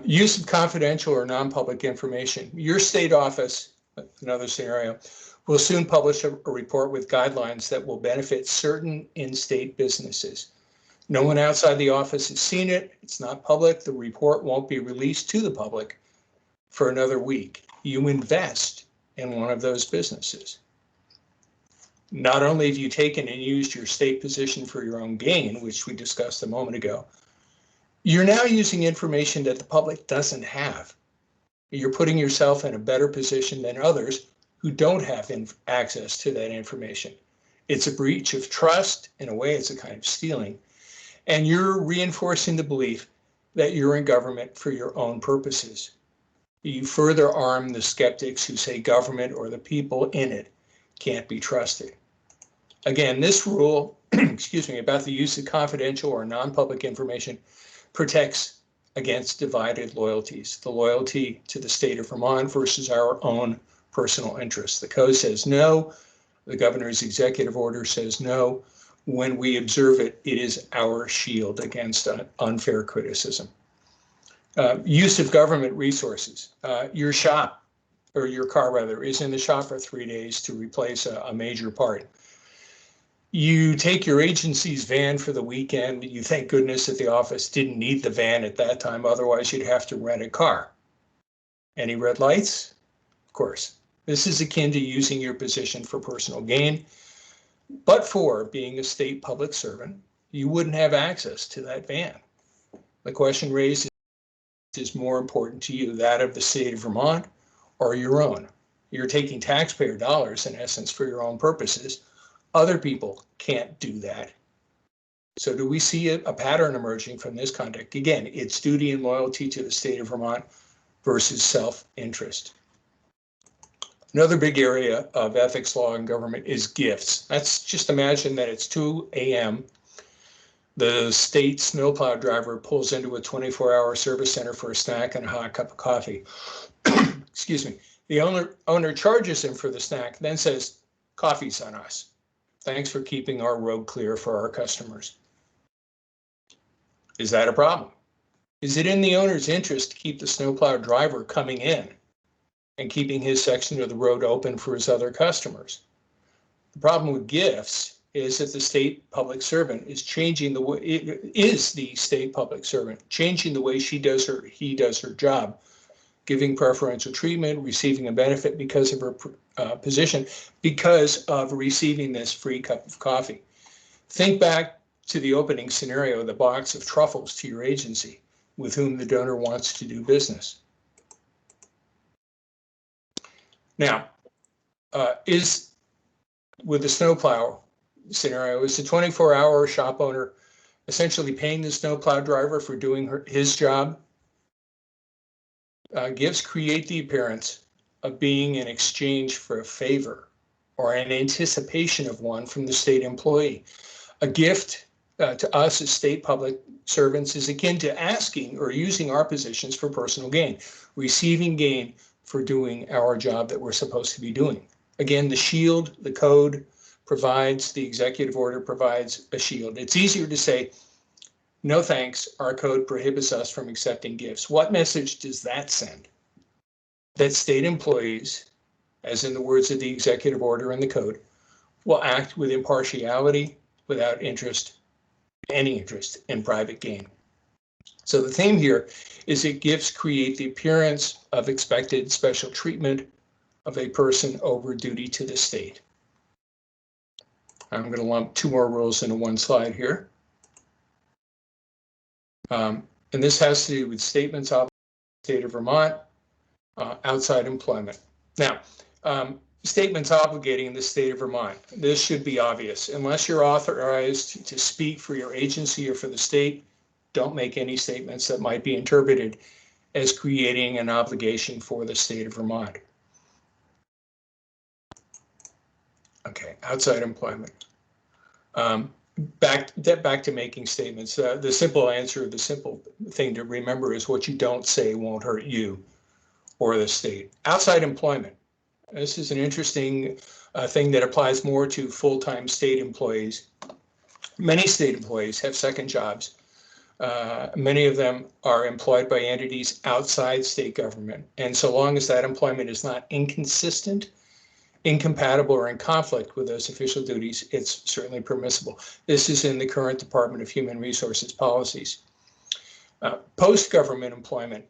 Use of confidential or non-public information. Your state office, another scenario, will soon publish a report with guidelines that will benefit certain in-state businesses. No one outside the office has seen it. It's not public. The report won't be released to the public for another week. You invest in one of those businesses. Not only have you taken and used your state position for your own gain, which we discussed a moment ago, you're now using information that the public doesn't have. You're putting yourself in a better position than others who don't have access to that information. It's a breach of trust. In a way, it's a kind of stealing. And you're reinforcing the belief that you're in government for your own purposes. You further arm the skeptics who say government or the people in it can't be trusted. Again, this rule, excuse me, about the use of confidential or non-public information protects against divided loyalties, the loyalty to the state of Vermont versus our own personal interests. The code says no. The governor's executive order says no. When we observe it, it is our shield against unfair criticism. Use of government resources. Your shop, or your car rather, is in the shop for 3 days to replace a major part. You take your agency's van for the weekend. You thank goodness that the office didn't need the van at that time. Otherwise, you'd have to rent a car. Any red lights? Of course. This is akin to using your position for personal gain. But for being a state public servant, you wouldn't have access to that van. The question raised is more important to you, that of the state of Vermont or your own? You're taking taxpayer dollars, in essence, for your own purposes. Other people can't do that. So do we see a pattern emerging from this conduct? Again, it's duty and loyalty to the state of Vermont versus self-interest. Another big area of ethics law in government is gifts. That's just imagine that it's 2 a.m. The state snowplow driver pulls into a 24-hour service center for a snack and a hot cup of coffee. Excuse me. The owner charges him for the snack, then says, "Coffee's on us. Thanks for keeping our road clear for our customers." Is that a problem? Is it in the owner's interest to keep the snowplow driver coming in and keeping his section of the road open for his other customers? The problem with gifts is that the state public servant is changing the way, the state public servant changing the way he does her job, giving preferential treatment, receiving a benefit because of her position, because of receiving this free cup of coffee. Think back to the opening scenario, the box of truffles to your agency with whom the donor wants to do business. Now, with the snowplow scenario, is the 24-hour shop owner essentially paying the snowplow driver for doing his job? Gifts create the appearance of being in exchange for a favor or an anticipation of one from the state employee. A gift to us as state public servants is akin to asking or using our positions for personal gain, receiving gain for doing our job that we're supposed to be doing. Again, the shield, the code provides, the executive order provides a shield. It's easier to say, "No thanks, our code prohibits us from accepting gifts." What message does that send? That state employees, as in the words of the executive order and the code, will act with impartiality, without any interest in private gain. So the theme here is that gifts create the appearance of expected special treatment of a person over duty to the state. I'm going to lump two more rules into one slide here. And this has to do with statements of the state of Vermont, outside employment. Now, statements obligating the state of Vermont. This should be obvious. Unless you're authorized to speak for your agency or for the state, don't make any statements that might be interpreted as creating an obligation for the state of Vermont. Okay, outside employment. Back to making statements. The simple answer, the simple thing to remember is what you don't say won't hurt you or the state. Outside employment. This is an interesting thing that applies more to full-time state employees. Many state employees have second jobs. Many of them are employed by entities outside state government. And so long as that employment is not inconsistent, incompatible, or in conflict with those official duties, it's certainly permissible. This is in the current Department of Human Resources policies. Post-government employment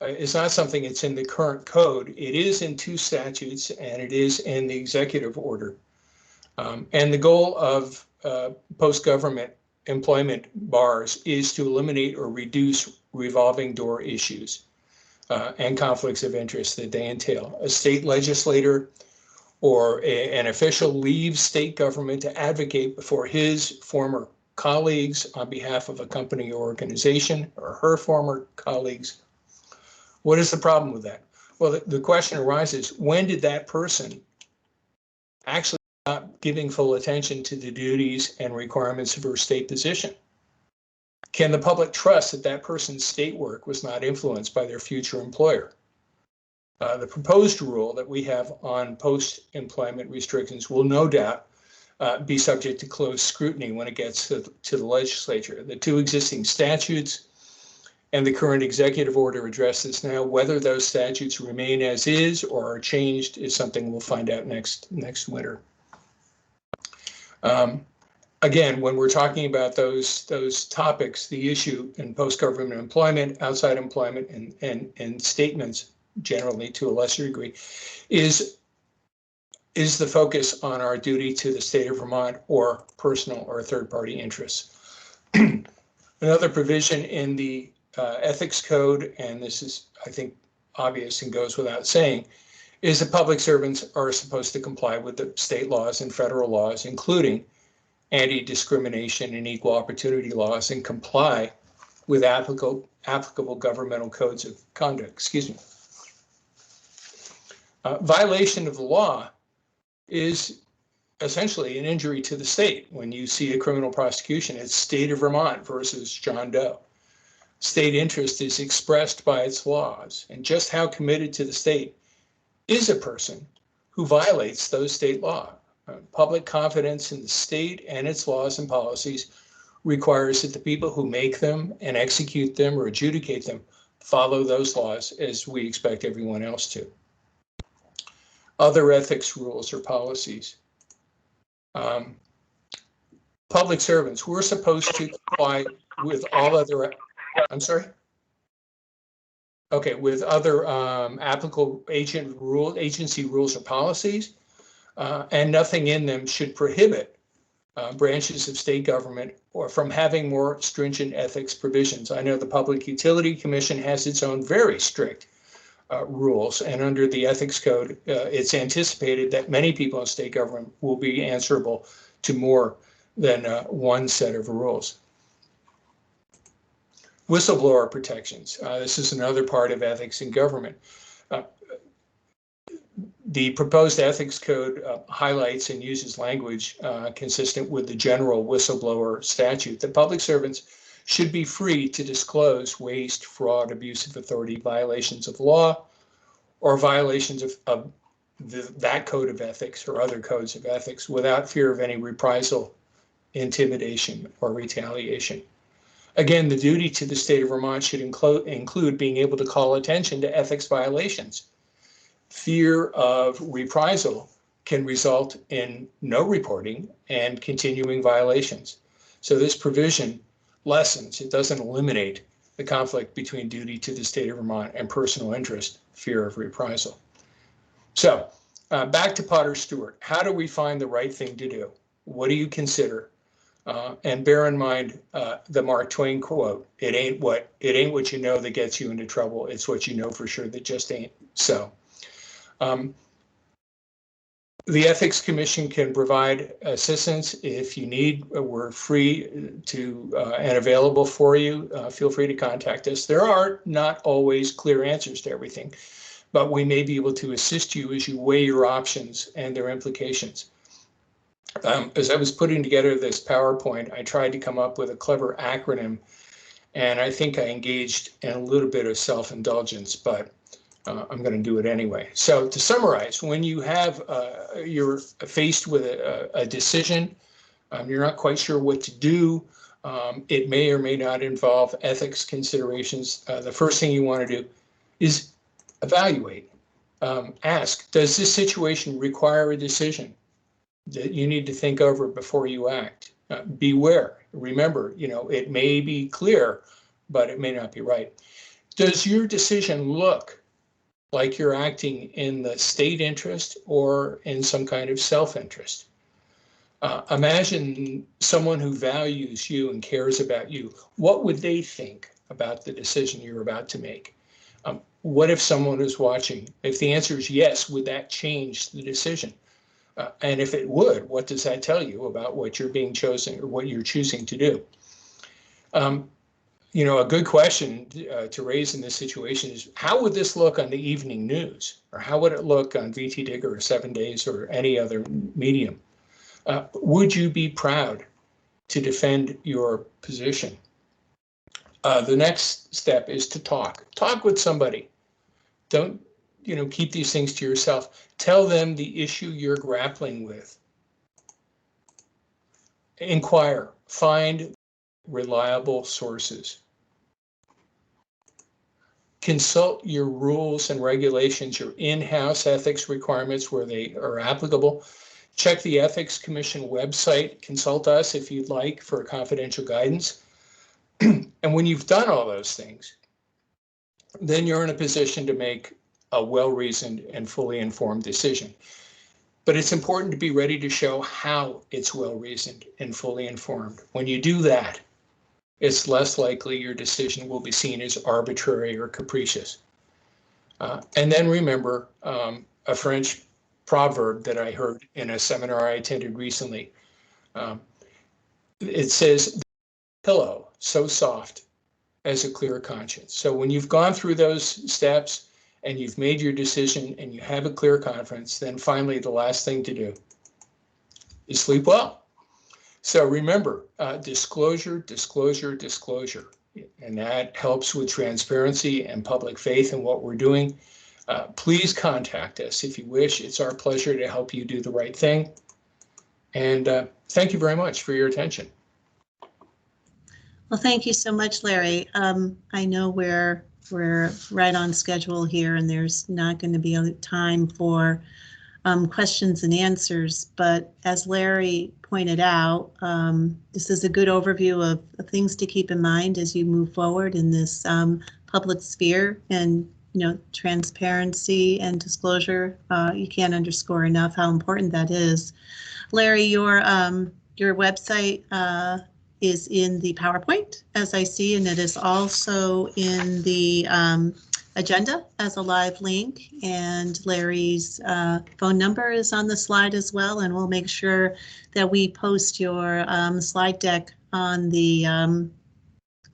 is not something that's in the current code. It is in two statutes and it is in the executive order. And the goal of post-government employment bars is to eliminate or reduce revolving door issues and conflicts of interest that they entail. A state legislator or an official leaves state government to advocate before his former colleagues on behalf of a company or organization, or her former colleagues. What is the problem with that? Well, the question arises, when did that person actually stop giving full attention to the duties and requirements of her state position? Can the public trust that that person's state work was not influenced by their future employer? The proposed rule that we have on post-employment restrictions will no doubt be subject to close scrutiny when it gets to the legislature. The two existing statutes and the current executive order address this now. Whether those statutes remain as is or are changed is something we'll find out next winter. Again, when we're talking about those topics, the issue in post-government employment, outside employment, and statements generally to a lesser degree, is the focus on our duty to the state of Vermont or personal or third-party interests. Another provision in the ethics code, and this is, I think, obvious and goes without saying, is that public servants are supposed to comply with the state laws and federal laws, including anti-discrimination and equal opportunity laws, and comply with applicable governmental codes of conduct. Excuse me. Violation of the law is essentially an injury to the state. When you see a criminal prosecution, it's state of Vermont versus John Doe. State interest is expressed by its laws, and just how committed to the state is a person who violates those state laws. Public confidence in the state and its laws and policies requires that the people who make them and execute them or adjudicate them follow those laws as we expect everyone else to. Other ethics rules or policies. Public servants, we're supposed to comply with all other, I'm sorry? Okay, with other applicable agency rules or policies, and nothing in them should prohibit branches of state government or from having more stringent ethics provisions. I know the Public Utility Commission has its own very strict rules, and under the ethics code, it's anticipated that many people in state government will be answerable to more than one set of rules. Whistleblower protections. This is another part of ethics in government. The proposed ethics code highlights and uses language consistent with the general whistleblower statute that public servants should be free to disclose waste, fraud, abuse of authority, violations of law, or violations of that code of ethics or other codes of ethics without fear of any reprisal, intimidation, or retaliation. Again, the duty to the state of Vermont should include being able to call attention to ethics violations. Fear of reprisal can result in no reporting and continuing violations. So this provision lessens, it doesn't eliminate the conflict between duty to the state of Vermont and personal interest, fear of reprisal. So back to Potter Stewart. How do we find the right thing to do? What do you consider? And bear in mind the Mark Twain quote, it ain't what you know that gets you into trouble, it's what you know for sure that just ain't so. The Ethics Commission can provide assistance if you need. We're free to and available for you. Feel free to contact us. There are not always clear answers to everything, but we may be able to assist you as you weigh your options and their implications. As I was putting together this PowerPoint, I tried to come up with a clever acronym, and I think I engaged in a little bit of self-indulgence, but I'm going to do it anyway. So to summarize, when you have, you're faced with a decision, you're not quite sure what to do, it may or may not involve ethics considerations. The first thing you want to do is evaluate. Ask, does this situation require a decision that you need to think over before you act? Beware. Remember, it may be clear, but it may not be right. Does your decision look like you're acting in the state interest or in some kind of self-interest? Imagine someone who values you and cares about you. What would they think about the decision you're about to make? What if someone is watching? If the answer is yes, would that change the decision? And if it would, what does that tell you about what you're being chosen or what you're choosing to do? A good question to raise in this situation is, how would this look on the evening news? Or how would it look on VT Digger or 7 Days or any other medium? Would you be proud to defend your position? The next step is to talk. Talk with somebody. Don't, keep these things to yourself. Tell them the issue you're grappling with. Inquire. Find reliable sources. Consult your rules and regulations, your in-house ethics requirements where they are applicable. Check the Ethics Commission website. Consult us if you'd like for confidential guidance. And when you've done all those things, then you're in a position to make a well-reasoned and fully informed decision. But it's important to be ready to show how it's well-reasoned and fully informed. When you do that, it's less likely your decision will be seen as arbitrary or capricious. And then remember a French proverb that I heard in a seminar I attended recently. It says, pillow so soft as a clear conscience. So when you've gone through those steps and you've made your decision and you have a clear conscience, then finally the last thing to do is sleep well. So remember, disclosure, disclosure, disclosure. And that helps with transparency and public faith in what we're doing. Please contact us if you wish. It's our pleasure to help you do the right thing. And thank you very much for your attention. Well, thank you so much, Larry. I know we're right on schedule here, and there's not going to be time for questions and answers. But as Larry pointed out, this is a good overview of things to keep in mind as you move forward in this public sphere. And transparency and disclosure, you can't underscore enough how important that is. Larry, your website is in the PowerPoint, as I see, and it is also in the agenda as a live link. And Larry's phone number is on the slide as well, and we'll make sure that we post your slide deck on the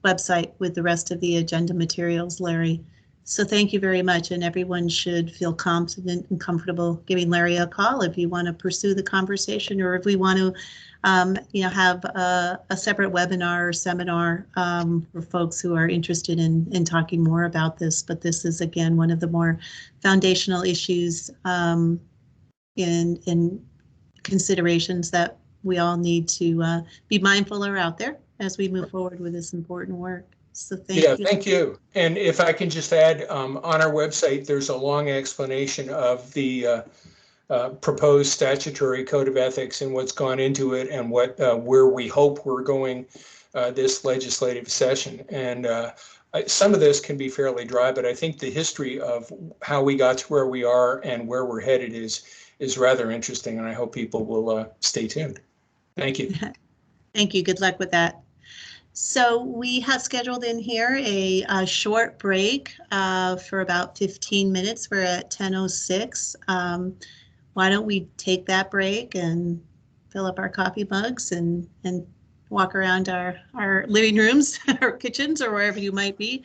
website with the rest of the agenda materials, Larry. So thank you very much, and everyone should feel confident and comfortable giving Larry a call if you want to pursue the conversation, or if we want to have a separate webinar or seminar for folks who are interested in talking more about this. But this is, again, one of the more foundational issues in considerations that we all need to be mindful are out there as we move forward with this important work. So thank you. Thank you. And if I can just add, on our website, there's a long explanation of the proposed statutory code of ethics and what's gone into it, and what where we hope we're going this legislative session. And some of this can be fairly dry, but I think the history of how we got to where we are and where we're headed is rather interesting, and I hope people will stay tuned. Thank you. Thank you. Good luck with that. So we have scheduled in here a short break for about 15 minutes. We're at 10:06. Why don't we take that break and fill up our coffee mugs and walk around our living rooms or kitchens or wherever you might be.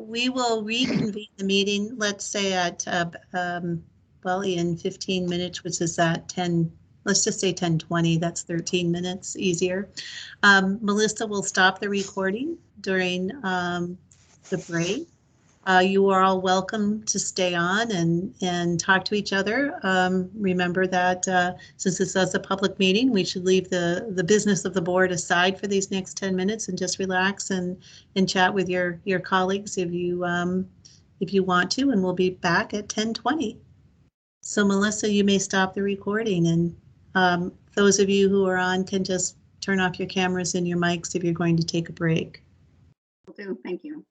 We will reconvene the meeting, let's say at, well, in 15 minutes, which is at 10. Let's just say 10:20, that's 13 minutes easier. Melissa will stop the recording during the break. You are all welcome to stay on and talk to each other. Remember that since this is a public meeting, we should leave the business of the board aside for these next 10 minutes and just relax and chat with your colleagues if you want to, and we'll be back at 10:20. So Melissa, you may stop the recording, and those of you who are on can just turn off your cameras and your mics if you're going to take a break. Will do. Thank you.